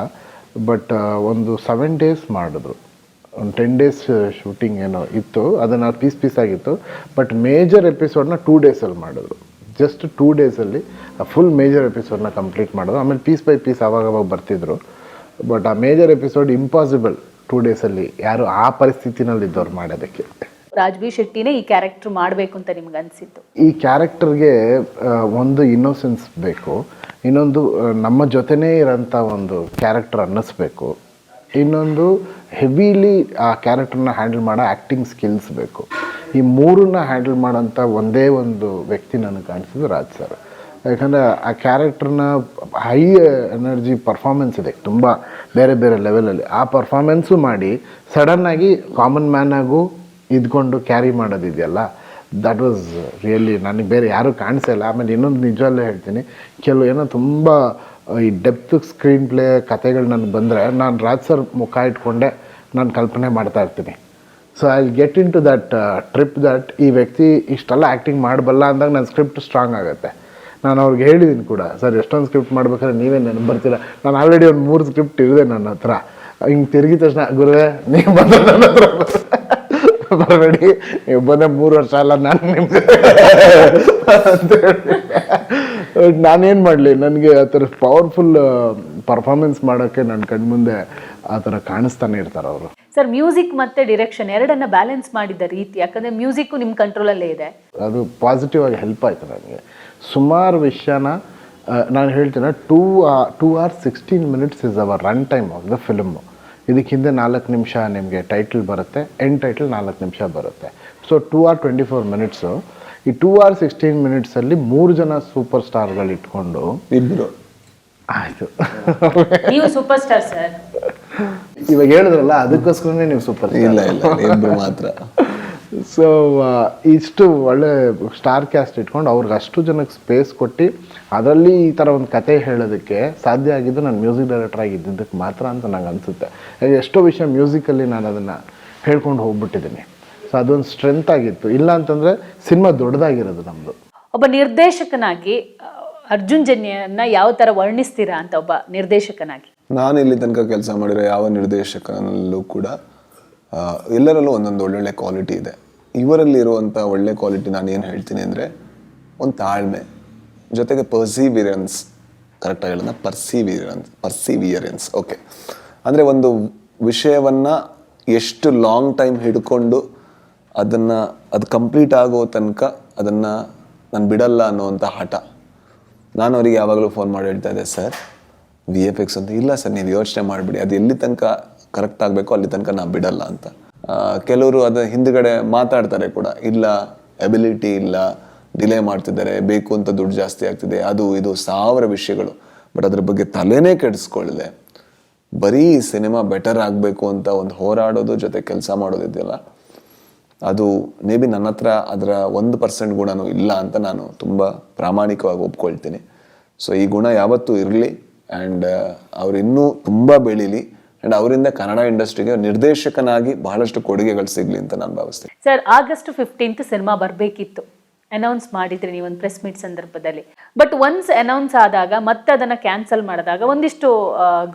ಬಟ್ ಒಂದು 7 days ಮಾಡಿದ್ರು, ಒಂದು 10 days ಶೂಟಿಂಗ್ ಏನೋ ಇತ್ತು, ಅದನ್ನು ಪೀಸ್ ಆಗಿತ್ತು. ಬಟ್ ಮೇಜರ್ ಎಪಿಸೋಡ್ನ 2 days ಮಾಡಿದ್ರು. ಜಸ್ಟ್ 2 days ಫುಲ್ ಮೇಜರ್ ಎಪಿಸೋಡ್ನ ಕಂಪ್ಲೀಟ್ ಮಾಡಿದ್ರು. ಆಮೇಲೆ ಪೀಸ್ ಬೈ ಪೀಸ್ ಅವಾಗ ಬರ್ತಿದ್ರು. ಬಟ್ ಆ ಮೇಜರ್ ಎಪಿಸೋಡ್ ಇಂಪಾಸಿಬಲ್ 2 days ಯಾರು ಆ ಪರಿಸ್ಥಿತಿನಲ್ಲಿ ಇದ್ದವ್ರು ಮಾಡೋದಕ್ಕೆ. ರಾಜ್ಬಿ ಶೆಟ್ಟಿನೇ ಈ ಕ್ಯಾರೆಕ್ಟರ್ ಮಾಡಬೇಕು ಅಂತ ನಿಮ್ಗೆ ಅನಿಸಿತ್ತು? ಈ ಕ್ಯಾರೆಕ್ಟರ್ಗೆ ಒಂದು ಇನ್ನೋಸೆನ್ಸ್ ಬೇಕು, ಇನ್ನೊಂದು ನಮ್ಮ ಜೊತೆನೇ ಇರೋಂಥ ಒಂದು ಕ್ಯಾರೆಕ್ಟರ್ ಅನ್ನಿಸ್ಬೇಕು, ಇನ್ನೊಂದು ಹೆವಿಲಿ ಆ ಕ್ಯಾರೆಕ್ಟರ್ನ ಹ್ಯಾಂಡಲ್ ಮಾಡೋ ಆ್ಯಕ್ಟಿಂಗ್ ಸ್ಕಿಲ್ಸ್ ಬೇಕು. ಈ ಮೂರನ್ನ ಹ್ಯಾಂಡಲ್ ಮಾಡೋಂಥ ಒಂದೇ ಒಂದು ವ್ಯಕ್ತಿ ನನಗೆ ಕಾಣಿಸಿದ್ದು ರಾಜ್ ಸರ್. ಯಾಕಂದರೆ ಆ ಕ್ಯಾರೆಕ್ಟರ್ನ ಹೈ ಎನರ್ಜಿ ಪರ್ಫಾರ್ಮೆನ್ಸ್ ಇದೆ, ತುಂಬ ಬೇರೆ ಬೇರೆ ಲೆವೆಲಲ್ಲಿ. ಆ ಪರ್ಫಾರ್ಮೆನ್ಸು ಮಾಡಿ ಸಡನ್ನಾಗಿ ಕಾಮನ್ ಮ್ಯಾನಾಗೂ ಇದ್ಕೊಂಡು ಕ್ಯಾರಿ ಮಾಡೋದಿದೆಯಲ್ಲ, ದಟ್ ವಾಸ್ ರಿಯಲಿ ನನಗೆ ಬೇರೆ ಯಾರೂ ಕಾಣಿಸಲ್ಲ. ಆಮೇಲೆ ಇನ್ನೊಂದು ನಿಜವಲ್ಲೇ ಹೇಳ್ತೀನಿ, ಕೆಲವು ಏನೋ ತುಂಬ ಈ ಡೆಪ್ತ್ ಸ್ಕ್ರೀನ್ ಪ್ಲೇ ಕಥೆಗಳು ನನಗೆ ಬಂದರೆ ನಾನು ರಾಜ್ ಸರ್ ಮುಖ ಇಟ್ಕೊಂಡೆ ನಾನು ಕಲ್ಪನೆ ಮಾಡ್ತಾ ಇರ್ತೀನಿ. So I will get into that trip that ಈ ವ್ಯಕ್ತಿ ಇಷ್ಟೆಲ್ಲ ಆ್ಯಕ್ಟಿಂಗ್ ಮಾಡಬಲ್ಲ ಅಂದಾಗ ನನ್ನ ಸ್ಕ್ರಿಪ್ಟ್ ಸ್ಟ್ರಾಂಗ್ ಆಗುತ್ತೆ. ನಾನು ಅವ್ರಿಗೆ ಹೇಳಿದ್ದೀನಿ ಕೂಡ, ಸರ್ ಎಷ್ಟೊಂದು ಸ್ಕ್ರಿಪ್ಟ್ ಮಾಡ್ಬೇಕಾದ್ರೆ ನೀವೇ ನೆನಪು ಬರ್ತೀರ. ನಾನು ಆಲ್ರೆಡಿ ಒಂದು 3 ಸ್ಕ್ರಿಪ್ಟ್ ಇದೆ ನನ್ನ ಹತ್ರ. ಹಿಂಗೆ ತಿರುಗಿದ ತಕ್ಷಣ ಗುರುವೇ ನೀವು ಬಂದ ನನ್ನ ಹತ್ರ ಬರಬೇಡಿ, ನೀವು ಬಂದ 3 ವರ್ಷ ಅಲ್ಲ ನಾನು ನಿಮ್ಗೆ ಅಂತೇಳಿ. ನಾನೇನು ಮಾಡಲಿ, ನನಗೆ ಆ ಥರ ಪವರ್ಫುಲ್ ಪರ್ಫಾರ್ಮೆನ್ಸ್ ಮಾಡೋಕ್ಕೆ ನನ್ನ ಕಣ್ಮುಂದೆ ಆ ಥರ ಕಾಣಿಸ್ತಾನೆ ಇರ್ತಾರೆ ಅವರು. ಸರ್, ಮ್ಯೂಸಿಕ್ ಮತ್ತು ಡಿರೆಕ್ಷನ್ ಎರಡನ್ನ ಬ್ಯಾಲೆನ್ಸ್ ಮಾಡಿದ ರೀತಿ, ಯಾಕಂದರೆ ಮ್ಯೂಸಿಕ್ಕು ನಿಮ್ಮ ಕಂಟ್ರೋಲಲ್ಲೇ ಇದೆ, ಅದು ಪಾಸಿಟಿವ್ ಆಗಿ ಹೆಲ್ಪ್ ಆಯಿತು ನನಗೆ. ಸುಮಾರು ವಿಷಯನ ನಾನು ಹೇಳ್ತೀನಿ. 2 hours 16 minutes is our run time of the film. ಇದಕ್ಕೆ ಹಿಂದೆ 4 ನಿಮಿಷ ನಿಮಗೆ ಟೈಟಲ್ ಬರುತ್ತೆ, ಎಂಡ್ ಟೈಟಲ್ 4 ನಿಮಿಷ ಬರುತ್ತೆ. So 2 hours 24 minutes. ಈ 2 hours 16 minutes 3 ಜನ ಸೂಪರ್ ಸ್ಟಾರ್ಗಳು ಇಟ್ಕೊಂಡು ಇಬ್ಬರು ಆಯಿತು. ನೀವು ಸೂಪರ್ ಸ್ಟಾರ್ ಸರ್. ಇವಾಗ ಹೇಳಿದ್ರಲ್ಲ, ಅದಕ್ಕೋಸ್ಕರನೇ ನೀವು ಸೂಪರ್ ಇಲ್ಲ ಇಬ್ಬರು ಮಾತ್ರ. ಸೊ ಇಷ್ಟು ಒಳ್ಳೆ ಸ್ಟಾರ್ ಕ್ಯಾಸ್ಟ್ ಇಟ್ಕೊಂಡು ಅವ್ರಿಗೆ ಅಷ್ಟು ಜನಕ್ಕೆ ಸ್ಪೇಸ್ ಕೊಟ್ಟು ಅದರಲ್ಲಿ ಈ ಥರ ಒಂದು ಕತೆ ಹೇಳೋದಕ್ಕೆ ಸಾಧ್ಯ ಆಗಿದ್ದು ನಾನು ಮ್ಯೂಸಿಕ್ ಡೈರೆಕ್ಟರ್ ಆಗಿ ಇದ್ದಿದ್ದಕ್ಕೆ ಮಾತ್ರ ಅಂತ ನಂಗೆ ಅನಿಸುತ್ತೆ. ಎಷ್ಟೋ ವಿಷಯ ಮ್ಯೂಸಿಕಲ್ಲಿ ನಾನು ಅದನ್ನು ಹೇಳ್ಕೊಂಡು ಹೋಗ್ಬಿಟ್ಟಿದ್ದೀನಿ. ಸೊ ಅದೊಂದು ಸ್ಟ್ರೆಂತ್ ಆಗಿತ್ತು. ಇಲ್ಲ ಅಂತಂದರೆ ಸಿನಿಮಾ ದೊಡ್ಡದಾಗಿರೋದು ನಮ್ಮದು. ಒಬ್ಬ ನಿರ್ದೇಶಕನಾಗಿ ಅರ್ಜುನ್ ಜನ್ಯನ್ನ ಯಾವ ಥರ ವರ್ಣಿಸ್ತೀರಾ ಅಂತ ಒಬ್ಬ ನಿರ್ದೇಶಕನಾಗಿ? ನಾನು ಇಲ್ಲಿ ತನಕ ಕೆಲಸ ಮಾಡಿರೋ ಯಾವ ನಿರ್ದೇಶಕನಲ್ಲೂ ಕೂಡ ಎಲ್ಲರಲ್ಲೂ ಒಂದೊಂದು ಒಳ್ಳೊಳ್ಳೆ ಕ್ವಾಲಿಟಿ ಇದೆ. ಇವರಲ್ಲಿ ಇರುವಂಥ ಒಳ್ಳೆ ಕ್ವಾಲಿಟಿ ನಾನು ಏನು ಹೇಳ್ತೀನಿ ಅಂದರೆ, ಒಂದು ತಾಳ್ಮೆ ಜೊತೆಗೆ ಪರ್ಸಿವಿಯರೆನ್ಸ್. ಕರೆಕ್ಟಾಗಿ ಹೇಳೋಣ, ಪರ್ಸಿವಿಯರೆನ್ಸ್. ಓಕೆ, ಅಂದರೆ ಒಂದು ವಿಷಯವನ್ನು ಎಷ್ಟು ಲಾಂಗ್ ಟೈಮ್ ಹಿಡ್ಕೊಂಡು ಅದು ಕಂಪ್ಲೀಟ್ ಆಗೋ ತನಕ ಅದನ್ನು ನಾನು ಬಿಡಲ್ಲ ಅನ್ನೋವಂಥ ಹಠ. ನಾನು ಅವರಿಗೆ ಯಾವಾಗಲೂ ಫೋನ್ ಮಾಡಿ ಹೇಳ್ತಾ ಇದ್ದೆ, ಸರ್ VFX ಅಂತ. ಇಲ್ಲ ಸರ್, ನೀವು ಯೋಚನೆ ಮಾಡಿಬಿಡಿ, ಅದು ಎಲ್ಲಿ ತನಕ ಕರೆಕ್ಟ್ ಆಗಬೇಕು ಅಲ್ಲಿ ತನಕ ನಾನು ಬಿಡಲ್ಲ ಅಂತ. ಕೆಲವರು ಅದು ಹಿಂದ್ಗಡೆ ಮಾತಾಡ್ತಾರೆ ಕೂಡ, ಇಲ್ಲ ಎಬಿಲಿಟಿ ಇಲ್ಲ, ಡಿಲೇ ಮಾಡ್ತಿದ್ದಾರೆ, ಬೇಕು ಅಂತ ದುಡ್ಡು ಜಾಸ್ತಿ ಆಗ್ತಿದೆ, ಅದು ಇದು 1000 ವಿಷಯಗಳು. ಬಟ್ ಅದ್ರ ಬಗ್ಗೆ ತಲೆನೇ ಕೆಡಿಸ್ಕೊಳ್ಳದೆ ಬರೀ ಸಿನಿಮಾ ಬೆಟರ್ ಆಗಬೇಕು ಅಂತ ಒಂದು ಹೋರಾಡೋದು ಜೊತೆ ಕೆಲಸ ಮಾಡೋದಿದೆಯಲ್ಲ, ಅದು ಮೇ ಬಿ ನನ್ನ ಹತ್ರ ಅದರ 1% ಗುಣನೂ ಇಲ್ಲ ಅಂತ ನಾನು ತುಂಬ ಪ್ರಾಮಾಣಿಕವಾಗಿ ಒಪ್ಕೊಳ್ತೀನಿ. ಸೊ ಈ ಗುಣ ಯಾವತ್ತೂ ಇರಲಿ ಆ್ಯಂಡ್ ಅವ್ರು ಇನ್ನೂ ತುಂಬ ಬೆಳೀಲಿ ಆ್ಯಂಡ್ ಅವರಿಂದ ಕನ್ನಡ ಇಂಡಸ್ಟ್ರಿಗೆ ನಿರ್ದೇಶಕನಾಗಿ ಬಹಳಷ್ಟು ಕೊಡುಗೆಗಳು ಸಿಗಲಿ ಅಂತ ನಾನು ಭಾವಿಸ್ತೀನಿ. ಸರ್, August 15 ಸಿನಿಮಾ ಬರಬೇಕಿತ್ತು, ಅನೌನ್ಸ್ ಮಾಡಿದ್ರಿ ನೀವೊಂದು ಪ್ರೆಸ್ ಮೀಟ್ ಸಂದರ್ಭದಲ್ಲಿ. ಬಟ್ ಒನ್ಸ್ ಅನೌನ್ಸ್ ಆದಾಗ ಮತ್ತೆ ಅದನ್ನ ಕ್ಯಾನ್ಸಲ್ ಮಾಡಿದಾಗ ಒಂದಿಷ್ಟು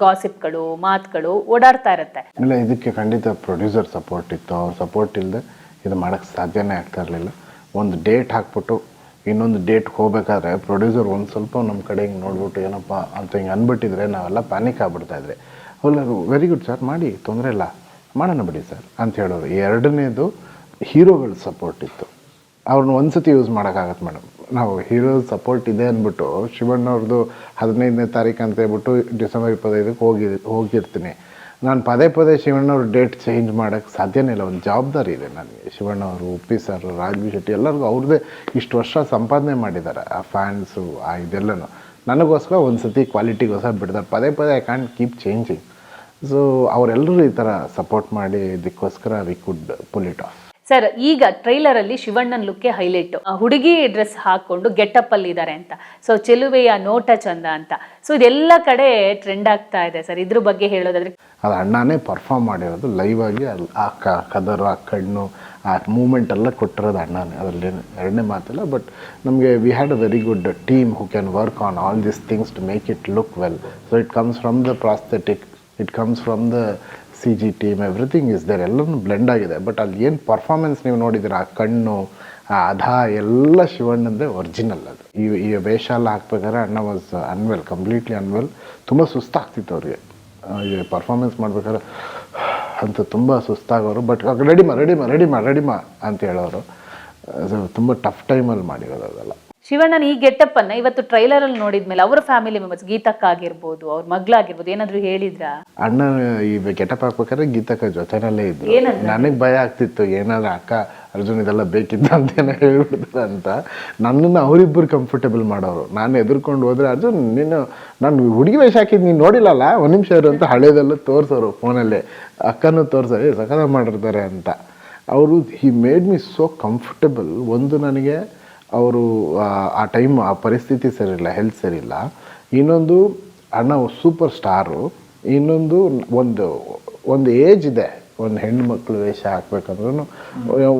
ಗಾಸಿಪ್ಗಳು, ಮಾತುಗಳು ಓಡಾಡ್ತಾ ಇರುತ್ತೆ. ಇಲ್ಲ, ಇದಕ್ಕೆ ಖಂಡಿತ ಪ್ರೊಡ್ಯೂಸರ್ ಸಪೋರ್ಟ್ ಇತ್ತು. ಅವ್ರ ಸಪೋರ್ಟ್ ಇಲ್ಲದೆ ಇದು ಮಾಡೋಕ್ಕೆ ಸಾಧ್ಯನೇ ಆಗ್ತಾ ಇರಲಿಲ್ಲ. ಒಂದು ಡೇಟ್ ಹಾಕ್ಬಿಟ್ಟು ಇನ್ನೊಂದು ಡೇಟ್ಗೆ ಹೋಗ್ಬೇಕಾದ್ರೆ ಪ್ರೊಡ್ಯೂಸರ್ ಒಂದು ಸ್ವಲ್ಪ ನಮ್ಮ ಕಡೆ ಹಿಂಗೆ ನೋಡ್ಬಿಟ್ಟು ಏನಪ್ಪ ಅಂತ ಹಿಂಗೆ ಅಂದ್ಬಿಟ್ಟಿದ್ರೆ ನಾವೆಲ್ಲ ಪ್ಯಾನಿಕ್ ಆಗ್ಬಿಡ್ತಾಯಿದ್ರಿ. ಅವಲ್ಲ, ವೆರಿ ಗುಡ್ ಸರ್, ಮಾಡಿ, ತೊಂದರೆ ಇಲ್ಲ, ಮಾಡೋಣ ಬಿಡಿ ಸರ್ ಅಂತ ಹೇಳೋರು. ಎರಡನೇದು ಹೀರೋಗಳ ಸಪೋರ್ಟ್ ಇತ್ತು. ಅವ್ರನ್ನ ಒಂದ್ಸತಿ ಯೂಸ್ ಮಾಡೋಕ್ಕಾಗತ್ತೆ ಮೇಡಮ್. ನಾವು ಹೀರೋ ಸಪೋರ್ಟ್ ಇದೆ ಅಂದ್ಬಿಟ್ಟು ಶಿವಣ್ಣವ್ರದ್ದು 15ನೇ ತಾರೀಕು ಅಂತ ಹೇಳ್ಬಿಟ್ಟು ಡಿಸೆಂಬರ್ 25ಕ್ಕೆ ಹೋಗಿರ್ತೀನಿ. ನಾನು ಪದೇ ಪದೇ ಶಿವಣ್ಣವ್ರ ಡೇಟ್ ಚೇಂಜ್ ಮಾಡೋಕ್ಕೆ ಸಾಧ್ಯನೇ ಇಲ್ಲ. ಒಂದು ಜವಾಬ್ದಾರಿ ಇದೆ ನನಗೆ. ಶಿವಣ್ಣವರು, ಉಪ್ಪಿ ಸರ್, ರಾಘವಿ ಶೆಟ್ಟಿ ಎಲ್ಲರಿಗೂ ಅವ್ರದ್ದೇ ಇಷ್ಟು ವರ್ಷ ಸಂಪಾದನೆ ಮಾಡಿದ್ದಾರೆ. ಆ ಫ್ಯಾನ್ಸು, ಆ ಇದೆಲ್ಲನೂ ನನಗೋಸ್ಕರ ಒಂದು ಸತಿ ಕ್ವಾಲಿಟಿಗೋಸ್ಕರ ಬಿಡ್ತಾರೆ. ಪದೇ ಪದೇ I can't keep changing. So ಅವರೆಲ್ಲರೂ ಈ ಥರ ಸಪೋರ್ಟ್ ಮಾಡಿ ಇದಕ್ಕೋಸ್ಕರ we could pull it off. Sir, ಈಗ ಟ್ರೈಲರ್ ಅಲ್ಲಿ ಶಿವಣ್ಣನ್ ಲುಕ್ಕೆ ಹೈಲೈಟ್. ಹುಡುಗಿ ಡ್ರೆಸ್ ಹಾಕೊಂಡು ಗೆಟಪ್ ಅಲ್ಲಿ ಇದ್ದಾರೆ ಅಂತ. ಸೊ ಚೆಲುವೆಯ ನೋಟ ಚಂದ ಅಂತ. ಸೊ ಇದೆಲ್ಲ ಕಡೆ ಟ್ರೆಂಡ್ ಆಗ್ತಾ ಇದೆ ಸರ್. ಇದ್ರ ಬಗ್ಗೆ ಹೇಳೋದಾದ್ರೆ, ಅದು ಅಣ್ಣನೇ ಪರ್ಫಾರ್ಮ್ ಮಾಡಿರೋದು ಲೈವ್ ಆಗಿ. ಅಲ್ಲಿ ಆ ಕದರು, ಆ ಕಣ್ಣು, ಆ ಮೂಮೆಂಟ್ ಎಲ್ಲ ಕೊಟ್ಟಿರೋದು ಅಣ್ಣನೇ, ಅದರಲ್ಲಿ ಎರಡನೇ ಮಾತಿಲ್ಲ. ಬಟ್ ನಮಗೆ we had a very good team who can work on all these things to make it look well. So it comes from the prosthetic, it comes from the CG team, everything is there. ಎಲ್ಲನೂ blend ಆಗಿದೆ. But ಅಲ್ಲಿ ಏನು performance ನೀವು ನೋಡಿದ್ದೀರ, ಆ ಕಣ್ಣು, ಆ ಅಧ ಎಲ್ಲ ಶಿವಣ್ಣಂದೇ original. ಅದು ಈ ವೇಷ ಎಲ್ಲ ಹಾಕ್ಬೇಕಾದ್ರೆ ಅಣ್ಣ ವಾಸ್ ಅನ್ವೆಲ್, ಕಂಪ್ಲೀಟ್ಲಿ ಅನ್ವೆಲ್. ತುಂಬ ಸುಸ್ತಾಗ್ತಿತ್ತು ಅವ್ರಿಗೆ ಈ ಪರ್ಫಾರ್ಮೆನ್ಸ್ ಮಾಡ್ಬೇಕಾದ್ರೆ ಅಂತ ತುಂಬ ಸುಸ್ತಾಗೋರು. ಬಟ್ ರೆಡಿಮಾ ಅಂತ ಹೇಳೋರು. ತುಂಬ ಟಫ್ ಟೈಮಲ್ಲಿ ಮಾಡಿರೋದು ಅದೆಲ್ಲ. ಶಿವಣ್ಣನ ಈ ಗೆಟಪ್ ಅನ್ನ ಇವತ್ತು ಟ್ರೈಲರ್ ಅಲ್ಲಿ ನೋಡಿದ್ಮೇಲೆ ಅವರ ಫ್ಯಾಮಿಲಿ ಮೆಂಬರ್ಸ್, ಗೀತಕ್ಕ ಆಗಿರ್ಬೋದು, ಅವ್ರ ಮಗ್ಳಾಗಿರ್ಬೋದು, ಏನಾದ್ರು ಹೇಳಿದ್ರಾ? ಅಣ್ಣ ಈ ಗೆಟಪ್ ಹಾಕ್ಬೇಕಾದ್ರೆ ಗೀತಕ್ಕ ಜೊತೆನಲ್ಲೇ ಇದ್ರು. ನನಗೆ ಭಯ ಆಗ್ತಿತ್ತು, ಏನಾದ್ರು ಅಕ್ಕ ಅರ್ಜುನ್ ಇದೆಲ್ಲ ಬೇಕಿದ್ದ ಅಂತೇನೋ ಹೇಳ್ಬಿಡ್ತಾರೆ ಅಂತ. ನನ್ನನ್ನು ಅವರಿಬ್ಬರು ಕಂಫರ್ಟೇಬಲ್ ಮಾಡೋರು. ನಾನು ಎದುರ್ಕೊಂಡು ಹೋದ್ರೆ, ಅರ್ಜುನ್ ನಾನು ಹುಡುಗಿ ವೇಷ ಹಾಕಿದ್ದು ನೀನು ನೋಡಿಲ್ಲಲ್ಲ, ಒಂದು ನಿಮಿಷ ಇರು ಅಂತ ಹಳೇದೆಲ್ಲ ತೋರಿಸೋರು ಫೋನಲ್ಲೇ. ಅಕ್ಕನೂ ತೋರಿಸೋರು, ಸಖತ್ ಮಾಡಿರ್ತಾರೆ ಅಂತ. ಅವರು he made me so comfortable. ಒಂದು ನನಗೆ ಅವರು ಆ ಟೈಮ್ ಆ ಪರಿಸ್ಥಿತಿ ಸರಿಯಿಲ್ಲ, ಹೆಲ್ತ್ ಸರಿಯಿಲ್ಲ. ಇನ್ನೊಂದು ಅಣ್ಣ ಸೂಪರ್ ಸ್ಟಾರು. ಇನ್ನೊಂದು ಒಂದು ಏಜ್ ಇದೆ. ಒಂದು ಹೆಣ್ಮಕ್ಳು ವೇಷ ಹಾಕ್ಬೇಕಂದ್ರೂ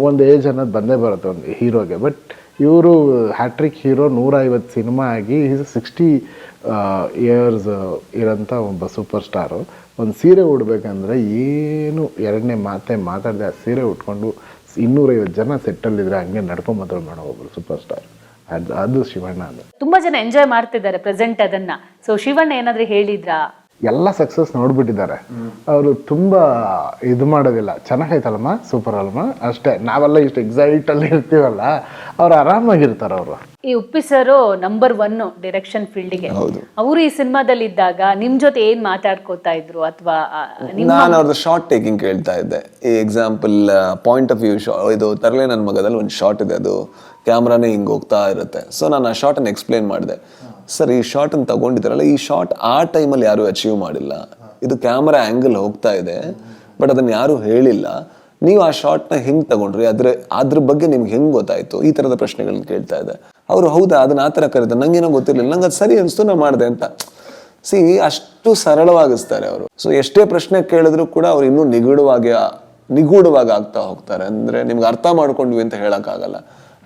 ಒಂದು ಏಜ್ ಅನ್ನೋದು ಬಂದೇ ಬರುತ್ತೆ ಒಂದು ಹೀರೋಗೆ. ಬಟ್ ಇವರು ಹ್ಯಾಟ್ರಿಕ್ ಹೀರೋ, 150 ಸಿನಿಮಾ ಆಗಿ 60 ಇಯರ್ಸ್ ಇರೋಂಥ ಒಬ್ಬ ಸೂಪರ್ ಸ್ಟಾರು. ಒಂದು ಸೀರೆ ಉಡ್ಬೇಕಂದ್ರೆ ಏನು ಎರಡನೇ ಮಾತಾಡದೆ ಆ ಸೀರೆ ಉಟ್ಕೊಂಡು 250 ಜನ ಸೆಟ್ಟಲ್ಲಿದ್ರೆ ಹಂಗೆ ನಡ್ಕೊಂಬಂದ್ರು ಮಾಡೋ ಒಬ್ಬರು ಸೂಪರ್ ಸ್ಟಾರ್. ಅದು ಶಿವಣ್ಣ. ಅದು ತುಂಬಾ ಜನ ಎಂಜಾಯ್ ಮಾಡ್ತಿದ್ದಾರೆ ಪ್ರೆಸೆಂಟ್ ಅದನ್ನ. ಸೊ ಶಿವಣ್ಣ ಏನಾದ್ರು ಹೇಳಿದ್ರಾ? ಎಲ್ಲ ಸಕ್ಸಸ್ ನೋಡ್ಬಿಟ್ಟಿದ್ದಾರೆ ಅವರು. ತುಂಬ ಇದು ಮಾಡೋದಿಲ್ಲ, ಚೆನ್ನಾಗೈತಲ್ಲಮ್ಮ, ಸೂಪರ್ ಅಲ್ಲಮ್ಮ ಅಷ್ಟೇ. ನಾವೆಲ್ಲ ಇಷ್ಟು ಎಕ್ಸೈಟಲ್ಲಿ ಇರ್ತೀವಲ್ಲ, ಅವ್ರು ಆರಾಮಾಗಿರ್ತಾರೆ. ಅವರು ಈ ಉಪ್ಪಿ ಸರ್ ನಂಬರ್ 1 ಡೈರೆಕ್ಷನ್ ಫೀಲ್ಡ್ಗೆ. ಅವರು ಈ ಸಿನಿಮಾದಲ್ಲಿ ಇದ್ದಾಗ ನಿಮ್ ಜೊತೆ ಏನ್ ಮಾತಾಡ್ಕೋತಾ ಇದ್ರು? ಅಥವಾ ನಾನು ಅವ್ರದ್ದು ಶಾರ್ಟ್ ಟೇಕಿಂಗ್ ಕೇಳ್ತಾ ಇದ್ದೆ. ಈ ಎಕ್ಸಾಂಪಲ್ ಪಾಯಿಂಟ್ ಆಫ್ ವ್ಯೂ ಇದು ತರಲೆ ನನ್ನ ಮಗದಲ್ಲಿ ಒಂದು ಶಾರ್ಟ್ ಇದೆ, ಅದು ಕ್ಯಾಮ್ರಾನೇ ಹಿಂಗೆ ಹೋಗ್ತಾ ಇರುತ್ತೆ. ಸೊ ನಾನು ಆ ಶಾರ್ಟನ್ನು ಎಕ್ಸ್ಪ್ಲೇನ್ ಮಾಡಿದೆ. ಸರ್, ಈ ಶಾರ್ಟನ್ನು ತಗೊಂಡಿದ್ದಾರಲ್ಲ, ಈ ಶಾರ್ಟ್ ಆ ಟೈಮಲ್ಲಿ ಯಾರೂ ಅಚೀವ್ ಮಾಡಿಲ್ಲ. ಇದು ಕ್ಯಾಮ್ರಾ ಆ್ಯಂಗಲ್ ಹೋಗ್ತಾ ಇದೆ, ಬಟ್ ಅದನ್ನು ಯಾರೂ ಹೇಳಿಲ್ಲ. ನೀವು ಆ ಶಾರ್ಟ್ನ ಹೆಂಗೆ ತಗೊಂಡ್ರಿ, ಅದ್ರ ಬಗ್ಗೆ ನಿಮ್ಗೆ ಹೆಂಗೆ ಗೊತ್ತಾಯ್ತು? ಈ ಥರದ ಪ್ರಶ್ನೆಗಳನ್ನ ಕೇಳ್ತಾ ಇದೆ. ಅವರು ಹೌದಾ, ಅದನ್ನ ಆ ಥರ ಕರೀತಾರೆ, ನಂಗೇನೋ ಗೊತ್ತಿರಲಿಲ್ಲ, ನಂಗೆ ಅದು ಸರಿ ಅನಿಸ್ತು, ನಾ ಮಾಡಿದೆ ಅಂತ. ಅಷ್ಟು ಸರಳವಾಗಿಸ್ತಾರೆ ಅವರು. ಸೊ ಎಷ್ಟೇ ಪ್ರಶ್ನೆ ಕೇಳಿದ್ರು ಕೂಡ ಅವ್ರು ಇನ್ನೂ ನಿಗೂಢವಾಗಿ ಆಗ್ತಾ ಹೋಗ್ತಾರೆ. ಅಂದರೆ ನಿಮ್ಗೆ ಅರ್ಥ ಮಾಡ್ಕೊಂಡ್ವಿ ಅಂತ ಹೇಳೋಕ್ಕಾಗಲ್ಲ.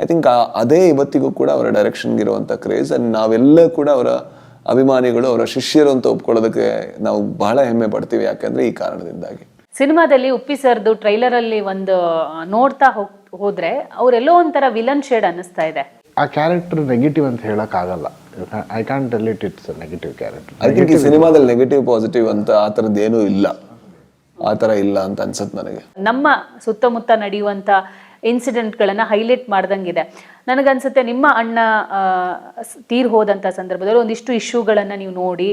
ಐ ಥಿಂಕ್ ಅದೇ ಇವತ್ತಿಗೂ ಕೂಡ ಅವರ ಡೈರೆಕ್ಷನ್ಗೆ ಇರುವಂಥ ಕ್ರೇಜ್. ಆ್ಯಂಡ್ ನಾವೆಲ್ಲ ಕೂಡ ಅವರ ಅಭಿಮಾನಿಗಳು, ಅವರ ಶಿಷ್ಯರು ಅಂತ ಒಪ್ಕೊಳ್ಳೋದಕ್ಕೆ ನಾವು ಬಹಳ ಹೆಮ್ಮೆ ಪಡ್ತೀವಿ. ಯಾಕಂದರೆ ಈ ಕಾರಣದಿಂದಾಗಿ. ಸಿನಿಮಾದಲ್ಲಿ ಉಪ್ಪಿ ಸರ್ದು ಟ್ರೈಲರ್ ಅಲ್ಲಿ ಒಂದು ನೋಡ್ತಾ ಹೋದ್ರೆ ಅವರೆಲ್ಲೋ ಒಂಥರ ವಿಲನ್ ಶೇಡ್ ಅನ್ನಿಸ್ತಾ ಇದೆ. ಆ ಕ್ಯಾರೆಕ್ಟರ್ ನೆಗೆಟಿವ್ ಅಂತ ಹೇಳೋಕ್ಕಾಗಲ್ಲ. I can tell it's negative character. I think ಈ ಸಿನಿಮಾದಲ್ಲಿ ನೆಗೆಟಿವ್ ಪಾಸಿಟಿವ್ ಅಂತ ಆ ಥರದ್ದು ಏನೂ ಇಲ್ಲ, ಆ ಥರ ಇಲ್ಲ ಅಂತ ಅನ್ಸುತ್ತೆ ನನಗೆ. ನಮ್ಮ ಸುತ್ತಮುತ್ತ ನಡೆಯುವಂಥ ಇನ್ಸಿಡೆಂಟ್ಗಳನ್ನು ಹೈಲೈಟ್ ಮಾಡ್ದಂಗಿದೆ. ನನಗನ್ಸುತ್ತೆ ನಿಮ್ಮ ಅಣ್ಣ ತೀರ್ ಹೋದಂಥ ಸಂದರ್ಭದಲ್ಲಿ ಒಂದಿಷ್ಟು ಇಶ್ಯೂಗಳನ್ನು ನೀವು ನೋಡಿ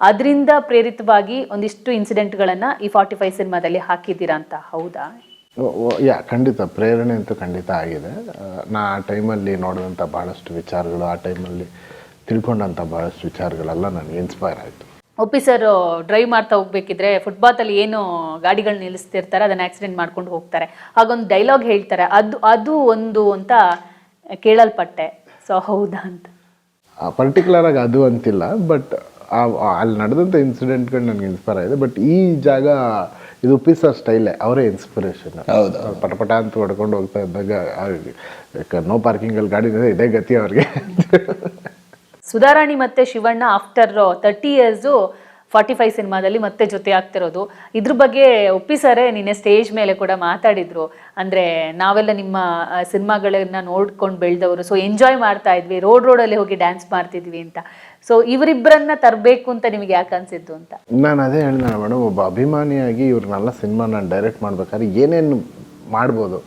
ಅದರಿಂದ ಪ್ರೇರಿತವಾಗಿ ಒಂದಿಷ್ಟು ಇನ್ಸಿಡೆಂಟ್ಗಳನ್ನು ಈ 45 ಸಿನಿಮಾದಲ್ಲಿ ಹಾಕಿದ್ದೀರಾ ಅಂತ, ಹೌದಾ? ಖಂಡಿತ ಪ್ರೇರಣೆ ಅಂತೂ ಖಂಡಿತ ಆಗಿದೆ. ನಾ ಆ ಟೈಮಲ್ಲಿ ನೋಡಿದಂಥ ಭಾಳಷ್ಟು ವಿಚಾರಗಳು, ಆ ಟೈಮಲ್ಲಿ ತಿಳ್ಕೊಂಡಂಥ ಭಾಳಷ್ಟು ವಿಚಾರಗಳೆಲ್ಲ ನನಗೆ ಇನ್ಸ್ಪೈರ್ ಆಯಿತು. ಒಪ್ಪಿ ಸರ್ ಡ್ರೈವ್ ಮಾಡ್ತಾ ಹೋಗ್ಬೇಕಿದ್ರೆ ಫುಟ್ಪಾತಲ್ಲಿ ಏನು ಗಾಡಿಗಳು ನಿಲ್ಲಿಸ್ತಿರ್ತಾರೆ ಅದನ್ನ ಆಕ್ಸಿಡೆಂಟ್ ಮಾಡ್ಕೊಂಡು ಹೋಗ್ತಾರೆ, ಹಾಗೊಂದು ಡೈಲಾಗ್ ಹೇಳ್ತಾರೆ, ಅದು ಒಂದು ಅಂತ ಕೇಳಲ್ಪಟ್ಟೆ. ಸೊ ಹೌದಾ ಅಂತ? ಪರ್ಟಿಕ್ಯುಲರ್ ಆಗಿ ಅದು ಅಂತಿಲ್ಲ, ಬಟ್ ಅಲ್ಲಿ ನಡೆದಂಥ ಇನ್ಸಿಡೆಂಟ್ಗಳು ನನಗೆ ಇನ್ಸ್ಪೈರ್ ಆಗಿದೆ. ಬಟ್ ಈ ಜಾಗ ಇದು ಉಪ್ಪಿ ಸರ್ ಸ್ಟೈಲೇ, ಅವರೇ ಇನ್ಸ್ಪಿರೇಷನ್. ಹೌದು. ಪಟಪಟ ಅಂತ ಹೊಡ್ಕೊಂಡು ಹೋಗ್ತಾ ಇದ್ದಾಗ ನೋ ಪಾರ್ಕಿಂಗಲ್ಲಿ ಗಾಡಿ ಇದೇ ಗತಿ ಅವ್ರಿಗೆ. ಸುಧಾರಾಣಿ ಮತ್ತೆ ಶಿವಣ್ಣ ಆಫ್ಟರ್ 30 years 45 ಸಿನಿಮಾದಲ್ಲಿ ಮತ್ತೆ ಜೊತೆ ಆಗ್ತಿರೋದು. ಇದ್ರ ಬಗ್ಗೆ ಒಪ್ಪಿ ಸರೇ ನಿನ್ನೆ ಸ್ಟೇಜ್ ಮೇಲೆ ಕೂಡ ಮಾತಾಡಿದ್ರು. ಅಂದ್ರೆ ನಾವೆಲ್ಲ ನಿಮ್ಮ ಸಿನಿಮಾಗಳನ್ನ ನೋಡ್ಕೊಂಡು ಬೆಳೆದವರು, ಸೊ ಎಂಜಾಯ್ ಮಾಡ್ತಾ ಇದ್ವಿ, ರೋಡಲ್ಲಿ ಹೋಗಿ ಡ್ಯಾನ್ಸ್ ಮಾಡ್ತಿದ್ವಿ ಅಂತ. ಸೊ ಇವರಿಬ್ಬರನ್ನ ತರಬೇಕು ಅಂತ ನಿಮಗೆ ಯಾಕೆ ಅನ್ಸಿದ್ದು ಅಂತ? ನಾನು ಅದೇ ಹೇಳಿದೆ ಮೇಡಮ್, ಒಬ್ಬ ಅಭಿಮಾನಿಯಾಗಿ ಇವ್ರನ್ನೆಲ್ಲ ಸಿನಿಮಾ ನಾನು ಡೈರೆಕ್ಟ್ ಮಾಡ್ಬೇಕಾದ್ರೆ ಏನೇನು ಮಾಡ್ಬೋದು,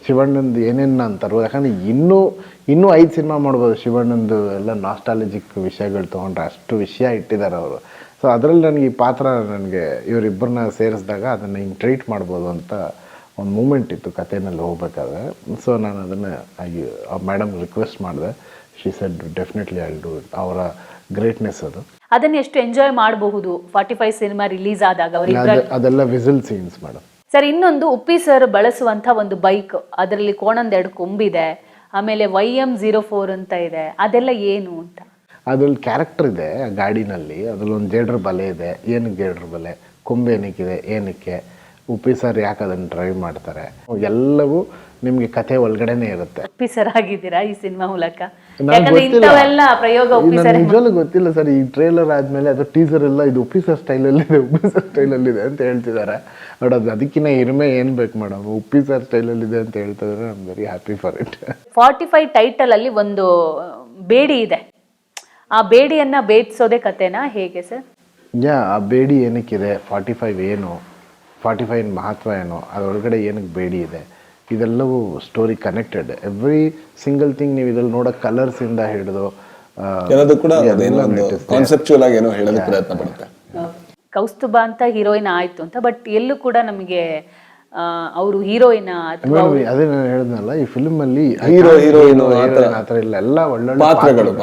ಶಿವಣ್ಣಂದು ಏನೇನು ನಾನು ತರ್ಬೋದು. ಯಾಕಂದರೆ ಇನ್ನೂ 5 ಸಿನಿಮಾ ಮಾಡ್ಬೋದು. ಶಿವಣ್ಣಂದು ಎಲ್ಲ ನಾಸ್ಟಾಲಜಿಕ್ ವಿಷಯಗಳು ತೊಗೊಂಡ್ರೆ ಅಷ್ಟು ವಿಷಯ ಇಟ್ಟಿದ್ದಾರೆ ಅವರು. ಸೊ ಅದರಲ್ಲಿ ನನಗೆ ಈ ಪಾತ್ರ ನನಗೆ ಇವರಿಬ್ಬರನ್ನ ಸೇರಿಸಿದಾಗ ಅದನ್ನು ಹಿಂಗೆ ಟ್ರೀಟ್ ಮಾಡ್ಬೋದು ಅಂತ ಒಂದು ಮೂಮೆಂಟ್ ಇತ್ತು ಕಥೆನಲ್ಲಿ ಹೋಗ್ಬೇಕಾದ್ರೆ. ಸೊ ನಾನು ಅದನ್ನು ಮೇಡಮ್ ರಿಕ್ವೆಸ್ಟ್ ಮಾಡಿದೆ. She said definitely I will do it. ಅವರ ಗ್ರೇಟ್ನೆಸ್ ಅದು. ಅದನ್ನು ಎಷ್ಟು ಎಂಜಾಯ್ ಮಾಡಬಹುದು 45 ಸಿನಿಮಾ ರಿಲೀಸ್ ಆದಾಗ ಅದೆಲ್ಲ ವಿಸಿಲ್ ಸೀನ್ಸ್ ಮೇಡಮ್. ಸರ್, ಇನ್ನೊಂದು ಉಪ್ಪಿ ಸರ್ ಬಳಸುವಂಥ ಒಂದು ಬೈಕ್, ಅದರಲ್ಲಿ ಕೋಣಂದು 2 ಕೊಂಬಿದೆ, ಆಮೇಲೆ YM04 ಅಂತ ಇದೆ, ಅದೆಲ್ಲ ಏನು ಅಂತ? ಅದ್ರಲ್ಲಿ ಕ್ಯಾರೆಕ್ಟರ್ ಇದೆ ಆ ಗಾಡಿನಲ್ಲಿ. ಅದ್ರಲ್ಲಿ ಒಂದು ಜೇಡ್ರ ಬಲೆ ಇದೆ. ಏನಕ್ಕೆ ಜೇಡ್ರ ಬಲೆ, ಕೊಂಬೆ ಏನಕ್ಕೆ, ಉಪ್ಪಿ ಸರ್ ಯಾಕೆ ಅದನ್ನು ಡ್ರೈವ್ ಮಾಡ್ತಾರೆ, ಎಲ್ಲವೂ ನಿಮಗೆ ಕಥೆ ಒಳಗಡೆನೆ ಇರುತ್ತೆ. ಉಪ್ಪಿ ಸರ್ ಆಗಿದ್ದೀರಾ ಈ ಸಿನಿಮಾ ಮೂಲಕ? ಇಂಥವೆಲ್ಲ ಪ್ರಯೋಗ ಉಪ್ಪಿ ಸರ್ ನಿಜವಾಗ್ಲೂ ಗೊತ್ತಿಲ್ಲ ಸರ್. ಈ ಟ್ರೇಲರ್ ಆದ್ಮೇಲೆ ಅದು ಟೀಸರ್ ಎಲ್ಲ ಇದು ಉಪ್ಪಿ ಸರ್ ಸ್ಟೈಲಲ್ಲಿದೆ, ಉಪ್ಪಿ ಸರ್ ಸ್ಟೈಲಲ್ಲಿದೆ ಅಂತ ಹೇಳ್ತಿದ್ದಾರೆ. ಬಟ್ ಅದು ಅದಕ್ಕಿಂತ ಹಿರಿಮೆ ಏನು ಬೇಕು ಮೇಡಮ್, ಉಪ್ಪಿ ಸರ್ ಸ್ಟೈಲಲ್ಲಿದೆ ಅಂತ ಹೇಳ್ತಿದ್ರೆ I am very happy for it. 45 title ಅಲ್ಲಿ ಒಂದು ಬೇಡಿ ಇದೆ, ಆ ಬೇಡಿಯನ್ನ ಭೇದಿಸೋದೇ ಕಥೆನಾ ಹೇಗೆ ಸರ್? ಆ ಬೇಡಿ ಏನಕ್ಕಿದೆ, 45 ಏನು, 45 ಮಹತ್ವ ಏನು, ಅದರೊಳಗಡೆ ಏನಕ್ಕೆ ಬೇಡಿ ಇದೆ, ಇದೆಲ್ಲವೂ story connected. Every single thing ನೀವು ಇದ್ರಲ್ಲಿ ನೋಡೋ ಕಲರ್ಸಿಂದ ಹಿಡಿದು ಕೂಡ ಕಾನ್ಸೆಪ್ಚುಯಲ್ ಆಗಿ ಏನೋ ಹೇಳೋದಕ್ಕೆ ಪ್ರಯತ್ನ ಪಡುತ್ತೆ. ಕೌಸ್ತುಭ ಅಂತ ಹೀರೋಯಿನ್ ಆಯ್ತು ಅಂತ, ಬಟ್ ಎಲ್ಲೂ ಕೂಡ ನಮಗೆ ಅವರು ಹೀರೋಯಿನ್ ಅದೇ ನಾನು ಹೇಳಿದ್ನಲ್ಲ, ಈ ಫಿಲ್ಮ್ ಅಲ್ಲಿ ಹೀರೋಯಿನ್ ಆತರ ಇಲ್ಲ, ಎಲ್ಲ ಒಳ್ಳೊಳ್ಳೆ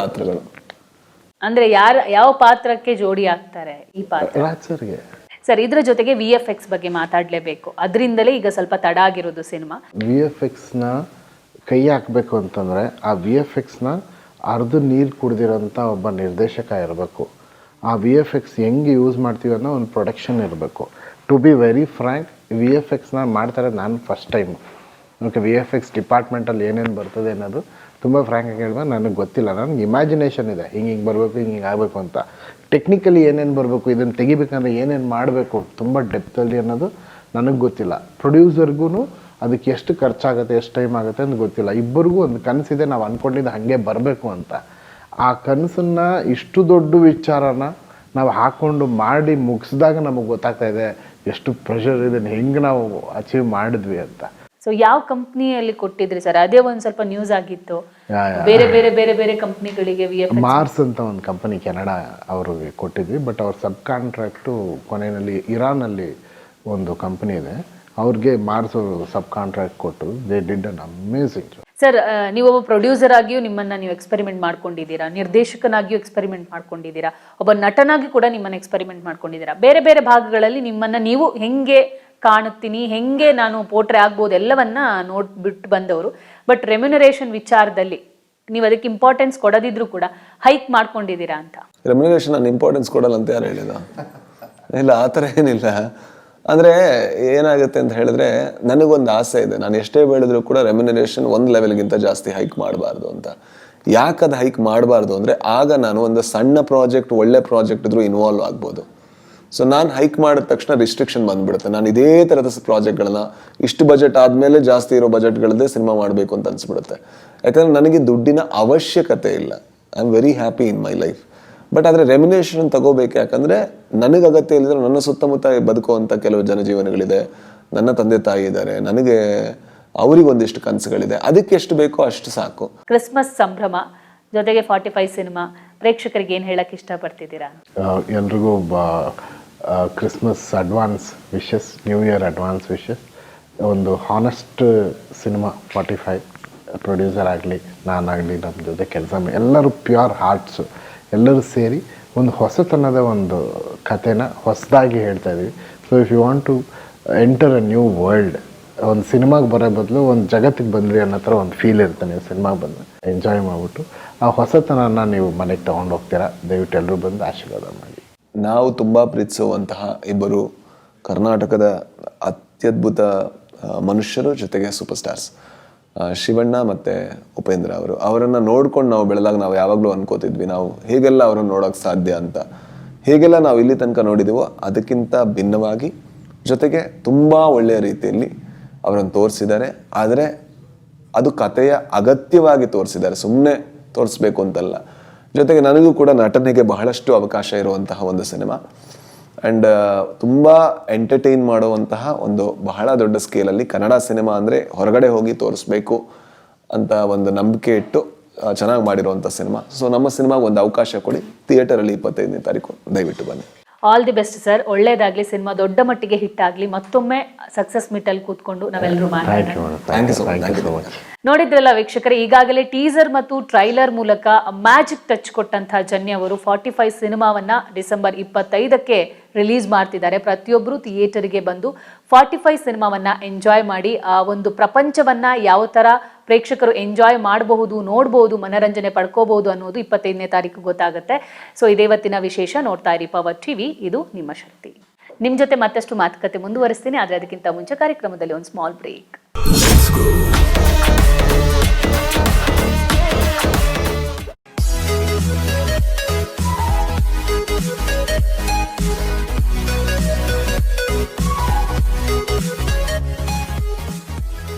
ಪಾತ್ರಗಳು. ಅಂದ್ರೆ ಯಾವ ಪಾತ್ರಕ್ಕೆ ಜೋಡಿ ಆಗ್ತಾರೆ ಈ ಪಾತ್ರ? ರಾಜ್ ಸರ್ಗೆ. ಸರ್, ಇದ್ರ ಜೊತೆಗೆ VFX ಬಗ್ಗೆ ಮಾತಾಡಲೇಬೇಕು. ಅದರಿಂದಲೇ ಈಗ ಸ್ವಲ್ಪ ತಡ ಆಗಿರೋದು ಸಿನಿಮಾ. VFXನ ಕೈ ಹಾಕಬೇಕು ಅಂತಂದರೆ ಆ VFXನ ಅರ್ಧ ನೀರು ಕುಡ್ದಿರೋಂಥ ಒಬ್ಬ ನಿರ್ದೇಶಕ ಇರಬೇಕು. ಆ VFX ಹೆಂಗೆ ಯೂಸ್ ಮಾಡ್ತೀವಿ ಅನ್ನೋ ಒಂದು ಪ್ರೊಡಕ್ಷನ್ ಇರಬೇಕು. ಟು ಬಿ ವೆರಿ ಫ್ರ್ಯಾಂಕ್, VFXನ ಮಾಡ್ತಾರೆ ನಾನು ಫಸ್ಟ್ ಟೈಮ್. ಓಕೆ, VFX ಡಿಪಾರ್ಟ್ಮೆಂಟಲ್ಲಿ ಏನೇನು ಬರ್ತದೆ ಅನ್ನೋದು ತುಂಬ ಫ್ರ್ಯಾಂಕಾಗಿ ಹೇಳ್ಬೇಕು, ನನಗೆ ಗೊತ್ತಿಲ್ಲ. ನನಗೆ ಇಮ್ಯಾಜಿನೇಷನ್ ಇದೆ, ಹಿಂಗೆ ಬರಬೇಕು, ಹಿಂಗೆ ಆಗಬೇಕು ಅಂತ. ಟೆಕ್ನಿಕಲಿ ಏನೇನು ಬರಬೇಕು, ಇದನ್ನು ತೆಗಿಬೇಕಂದ್ರೆ ಏನೇನು ಮಾಡಬೇಕು ತುಂಬ ಡೆಪ್ತಲ್ಲಿ ಅನ್ನೋದು ನನಗೆ ಗೊತ್ತಿಲ್ಲ. ಪ್ರೊಡ್ಯೂಸರ್ಗೂ ಅದಕ್ಕೆ ಎಷ್ಟು ಖರ್ಚಾಗುತ್ತೆ, ಎಷ್ಟು ಟೈಮ್ ಆಗುತ್ತೆ ಅಂತ ಗೊತ್ತಿಲ್ಲ. ಇಬ್ಬರಿಗೂ ಒಂದು ಕನಸಿದೆ, ನಾವು ಅಂದ್ಕೊಂಡಿದ್ದು ಹಾಗೆ ಬರಬೇಕು ಅಂತ. ಆ ಕನಸನ್ನು ಇಷ್ಟು ದೊಡ್ಡ ವಿಚಾರನ ನಾವು ಹಾಕ್ಕೊಂಡು ಮಾಡಿ ಮುಗಿಸಿದಾಗ ನಮಗೆ ಗೊತ್ತಾಗ್ತಾ ಇದೆ ಎಷ್ಟು ಪ್ರೆಷರ್ ಇದನ್ನು ಹೆಂಗೆ ನಾವು ಅಚೀವ್ ಮಾಡಿದ್ವಿ ಅಂತ. ಸೊ ಯಾವ ಕಂಪ್ನಿಯಲ್ಲಿ ಕೊಟ್ಟಿದ್ರಿ ಸರ್? ಅದೇ ಒಂದು ಸ್ವಲ್ಪ ನ್ಯೂಸ್ ಆಗಿತ್ತು, ಬೇರೆ ಬೇರೆ ಬೇರೆ ಬೇರೆ ಕಂಪ್ನಿಗಳಿಗೆ. ಮಾರ್ಸ್ ಅಂತ ಒಂದು ಕಂಪನಿ ಕೆನಡಾ ಅವ್ರಿಗೆ ಕೊಟ್ಟಿದ್ವಿ. ಬಟ್ ಅವ್ರ ಸಬ್ ಕಾಂಟ್ರಾಕ್ಟು ಕೊನೆಯಲ್ಲಿ ಇರಾನಲ್ಲಿ ಒಂದು ಕಂಪನಿ ಇದೆ, ಅವ್ರಿಗೆ ಮಾರ್ಸ್ ಸಬ್ ಕಾಂಟ್ರಾಕ್ಟ್ ಕೊಟ್ಟು they did an amazing. Sir, ನೀವೊಬ್ಬ ಪ್ರೊಡ್ಯೂಸರ್ ಆಗಿಯೂ ನಿಮ್ಮನ್ನ ನೀವು ಎಕ್ಸ್ಪೆರಿಮೆಂಟ್ ಮಾಡ್ಕೊಂಡಿದ್ದೀರಾ, ನಿರ್ದೇಶಕನಾಗಿಯೂ ಎಕ್ಸ್ಪೆರಿಮೆಂಟ್ ಮಾಡ್ಕೊಂಡಿದ್ದೀರಾ, ಒಬ್ಬ ನಟನಾಗಿ ಕೂಡ ನಿಮ್ಮನ್ನ ಎಕ್ಸ್ಪೆರಿಮೆಂಟ್ ಮಾಡ್ಕೊಂಡಿದ್ದೀರಾ. ಬೇರೆ ಬೇರೆ ಭಾಗಗಳಲ್ಲಿ ನಿಮ್ಮನ್ನ ನೀವು ಹೆಂಗೆ ಕಾಣುತ್ತೀನಿ, ಹೆಂಗೆ ನಾನು ಪೋಟ್ರೆ ಆಗ್ಬೋದು ಎಲ್ಲವನ್ನ ನೋಡ್ಬಿಟ್ಟು ಬಂದವರು. ಬಟ್ ರೆಮ್ಯುನರೇಷನ್ ವಿಚಾರದಲ್ಲಿ ನೀವು ಅದಕ್ಕೆ ಇಂಪಾರ್ಟೆನ್ಸ್ ಕೊಡದಿದ್ರು ಕೂಡ ಹೈಕ್ ಮಾಡ್ಕೊಂಡಿದ್ದೀರಾ ಅಂತ. ರೆಮ್ಯುನರೇಷನ್ ನಾನು ಇಂಪಾರ್ಟೆನ್ಸ್ ಕೊಡಲ್ಲ ಅಂತ ಯಾರು ಹೇಳಿದ? ಇಲ್ಲ, ಆ ಥರ ಏನಿಲ್ಲ. ಅಂದರೆ ಏನಾಗುತ್ತೆ ಅಂತ ಹೇಳಿದ್ರೆ, ನನಗೊಂದು ಆಸೆ ಇದೆ, ನಾನು ಎಷ್ಟೇ ಬೆಳೆದ್ರೂ ಕೂಡ ರೆಮ್ಯುನರೇಷನ್ ಒಂದು ಲೆವೆಲ್ಗಿಂತ ಜಾಸ್ತಿ ಹೈಕ್ ಮಾಡಬಾರ್ದು ಅಂತ. ಯಾಕದು ಹೈಕ್ ಮಾಡಬಾರ್ದು ಅಂದರೆ, ಆಗ ನಾನು ಒಂದು ಸಣ್ಣ ಪ್ರಾಜೆಕ್ಟ್, ಒಳ್ಳೆ ಪ್ರಾಜೆಕ್ಟ್ ಇದ್ರೂ ಇನ್ವಾಲ್ವ್ ಆಗ್ಬೋದು. ಸೊ ನಾನು ಹೈಕ್ ಮಾಡಿದ ತಕ್ಷಣ ರಿಸ್ಟ್ರಿಕ್ಷನ್ ಬಂದ್ಬಿಡುತ್ತೆ. ನಾನು ಇದೇ ಥರದ ಪ್ರಾಜೆಕ್ಟ್ಗಳನ್ನ ಇಷ್ಟು ಬಜೆಟ್ ಆದಮೇಲೆ ಜಾಸ್ತಿ ಇರೋ ಬಜೆಟ್ಗಳದ್ದೇ ಸಿನಿಮಾ ಮಾಡಬೇಕು ಅಂತ ಅನ್ಸ್ಬಿಡುತ್ತೆ. ಯಾಕಂದರೆ ನನಗೆ ದುಡ್ಡಿನ ಅವಶ್ಯಕತೆ ಇಲ್ಲ. I am very happy in my life. But ಆದರೆ ರೆಮ್ಯುನೇಷನ್ ತಗೋಬೇಕು, ಯಾಕಂದರೆ ನನಗೆ ಅಗತ್ಯ ಇಲ್ಲದ್ರೆ ನನ್ನ ಸುತ್ತಮುತ್ತ ಬದುಕುವಂಥ ಕೆಲವು ಜನಜೀವನಗಳಿದೆ, ನನ್ನ ತಂದೆ ತಾಯಿ ಇದ್ದಾರೆ, ನನಗೆ ಅವರಿಗೊಂದಿಷ್ಟು ಕನಸುಗಳಿದೆ, ಅದಕ್ಕೆ ಎಷ್ಟು ಬೇಕೋ ಅಷ್ಟು ಸಾಕು. ಕ್ರಿಸ್ಮಸ್ ಸಂಭ್ರಮ ಜೊತೆಗೆ 45 ಸಿನಿಮಾ ಪ್ರೇಕ್ಷಕರಿಗೆ ಏನು ಹೇಳಕ್ಕೆ ಇಷ್ಟಪಡ್ತಿದ್ದೀರಾ? ಎಲ್ರಿಗೂ Christmas advance wishes, new year advance wishes. ಒಂದು ಹಾನೆಸ್ಟ್ ಸಿನಿಮಾ 45 ಪ್ರೊಡ್ಯೂಸರ್ ಆಗಲಿ ನಾನಾಗಲಿ ನಮ್ಮ ಜೊತೆ ಕೆಲಸ ಎಲ್ಲರೂ ಪ್ಯೂರ್ ಹಾರ್ಟ್ಸು ಎಲ್ಲರೂ ಸೇರಿ ಒಂದು ಹೊಸತನದ ಒಂದು ಕಥೆನ ಹೊಸದಾಗಿ ಹೇಳ್ತಾ ಇದ್ದೀವಿ. So if you want to enter a new world, ಒಂದು ಸಿನಿಮಾಗೆ ಬರೋ ಬದಲು ಒಂದು ಜಗತ್ತಿಗೆ ಬಂದ್ರಿ ಅನ್ನೋ ಥರ ಒಂದು ಫೀಲ್ ಇರುತ್ತೆ. ನೀವು ಸಿನಿಮಾಗೆ ಬಂದು ಎಂಜಾಯ್ ಮಾಡಿಬಿಟ್ಟು ಆ ಹೊಸತನನ ನೀವು ಮನೆಗೆ ತೊಗೊಂಡು ಹೋಗ್ತೀರಾ. ದಯವಿಟ್ಟು ಎಲ್ಲರೂ ಬಂದು ಆಶೀರ್ವಾದ ಮಾಡಿ. ನಾವು ತುಂಬ ಪ್ರೀತಿಸುವಂತಹ ಇಬ್ಬರು ಕರ್ನಾಟಕದ ಅತ್ಯದ್ಭುತ ಮನುಷ್ಯರು, ಜೊತೆಗೆ ಸೂಪರ್ ಸ್ಟಾರ್ಸ್ ಶಿವಣ್ಣ ಮತ್ತು ಉಪೇಂದ್ರ ಅವರನ್ನು ನೋಡ್ಕೊಂಡು ನಾವು ಬೆಳೆದಾಗ ನಾವು ಯಾವಾಗಲೂ ಅನ್ಕೋತಿದ್ವಿ ನಾವು ಹೇಗೆಲ್ಲ ಅವರನ್ನು ನೋಡೋಕ್ಕೆ ಸಾಧ್ಯ ಅಂತ. ಹೇಗೆಲ್ಲ ನಾವು ಇಲ್ಲಿ ತನಕ ನೋಡಿದ್ದೀವೋ ಅದಕ್ಕಿಂತ ಭಿನ್ನವಾಗಿ, ಜೊತೆಗೆ ತುಂಬ ಒಳ್ಳೆಯ ರೀತಿಯಲ್ಲಿ ಅವರನ್ನು ತೋರಿಸಿದ್ದಾರೆ. ಆದರೆ ಅದು ಕಥೆಯ ಅಗತ್ಯವಾಗಿ ತೋರಿಸಿದ್ದಾರೆ, ಸುಮ್ಮನೆ ತೋರಿಸ್ಬೇಕು ಅಂತಲ್ಲ. ಜೊತೆಗೆ ನನಗೂ ಕೂಡ ನಟನೆಗೆ ಬಹಳಷ್ಟು ಅವಕಾಶ ಇರುವಂತಹ ಒಂದು ಸಿನಿಮಾ ಆ್ಯಂಡ್ ತುಂಬ ಎಂಟರ್ಟೈನ್ ಮಾಡುವಂತಹ ಒಂದು ಬಹಳ ದೊಡ್ಡ ಸ್ಕೇಲಲ್ಲಿ ಕನ್ನಡ ಸಿನಿಮಾ ಅಂದರೆ ಹೊರಗಡೆ ಹೋಗಿ ತೋರಿಸ್ಬೇಕು ಅಂತ ಒಂದು ನಂಬಿಕೆ ಇಟ್ಟು ಚೆನ್ನಾಗಿ ಮಾಡಿರುವಂಥ ಸಿನಿಮಾ. ಸೊ ನಮ್ಮ ಸಿನಿಮಾಗೆ ಒಂದು ಅವಕಾಶ ಕೊಡಿ. ಥಿಯೇಟರಲ್ಲಿ 25ನೇ ತಾರೀಕು ದಯವಿಟ್ಟು ಬನ್ನಿ. ಆಲ್ ದಿ ಬೆಸ್ಟ್ ಸರ್, ಒಳ್ಳೇದಾಗ್ಲಿ, ಸಿನಿಮಾ ದೊಡ್ಡ ಮಟ್ಟಿಗೆ ಹಿಟ್ ಆಗಲಿ. ಮತ್ತೊಮ್ಮೆ ಸಕ್ಸಸ್ ಮೀಟಲ್ಲಿ ಕೂತ್ಕೊಂಡು ನಾವೆಲ್ಲರೂ ಮಾತಾಡೋಣ. Thank you so much. ನೋಡಿದ್ರಲ್ಲ ವೀಕ್ಷಕರೇ, ಈಗಾಗಲೇ ಟೀಸರ್ ಮತ್ತು ಟ್ರೈಲರ್ ಮೂಲಕ ಮ್ಯಾಜಿಕ್ ಟಚ್ ಕೊಟ್ಟಂತಹ ಜನ್ಯ ಅವರು 45 ಸಿನಿಮಾವನ್ನ ಡಿಸೆಂಬರ್ 25ಕ್ಕೆ ರಿಲೀಸ್ ಮಾಡ್ತಿದ್ದಾರೆ. ಪ್ರತಿಯೊಬ್ಬರು ಥಿಯೇಟರ್ಗೆ ಬಂದು 45 ಸಿನಿಮಾವನ್ನ ಎಂಜಾಯ್ ಮಾಡಿ ಆ ಒಂದು ಪ್ರಪಂಚವನ್ನ ಯಾವ ತರ ಪ್ರೇಕ್ಷಕರು ಎಂಜಾಯ್ ಮಾಡಬಹುದು, ನೋಡಬಹುದು, ಮನರಂಜನೆ ಪಡ್ಕೋಬಹುದು ಅನ್ನೋದು 25ನೇ ತಾರೀಕು ಗೊತ್ತಾಗುತ್ತೆ. ಸೊ ಇದೇವತ್ತಿನ ವಿಶೇಷ. ನೋಡ್ತಾ ಇರಿ ಪವರ್ ಟಿವಿ, ಇದು ನಿಮ್ಮ ಶಕ್ತಿ. ನಿಮ್ ಜೊತೆ ಮತ್ತಷ್ಟು ಮಾತುಕತೆ ಮುಂದುವರಿಸ್ತೀನಿ. ಆದ್ರೆ ಅದಕ್ಕಿಂತ ಮುಂಚೆ ಕಾರ್ಯಕ್ರಮದಲ್ಲಿ ಒಂದು ಸ್ಮಾಲ್ ಬ್ರೇಕ್.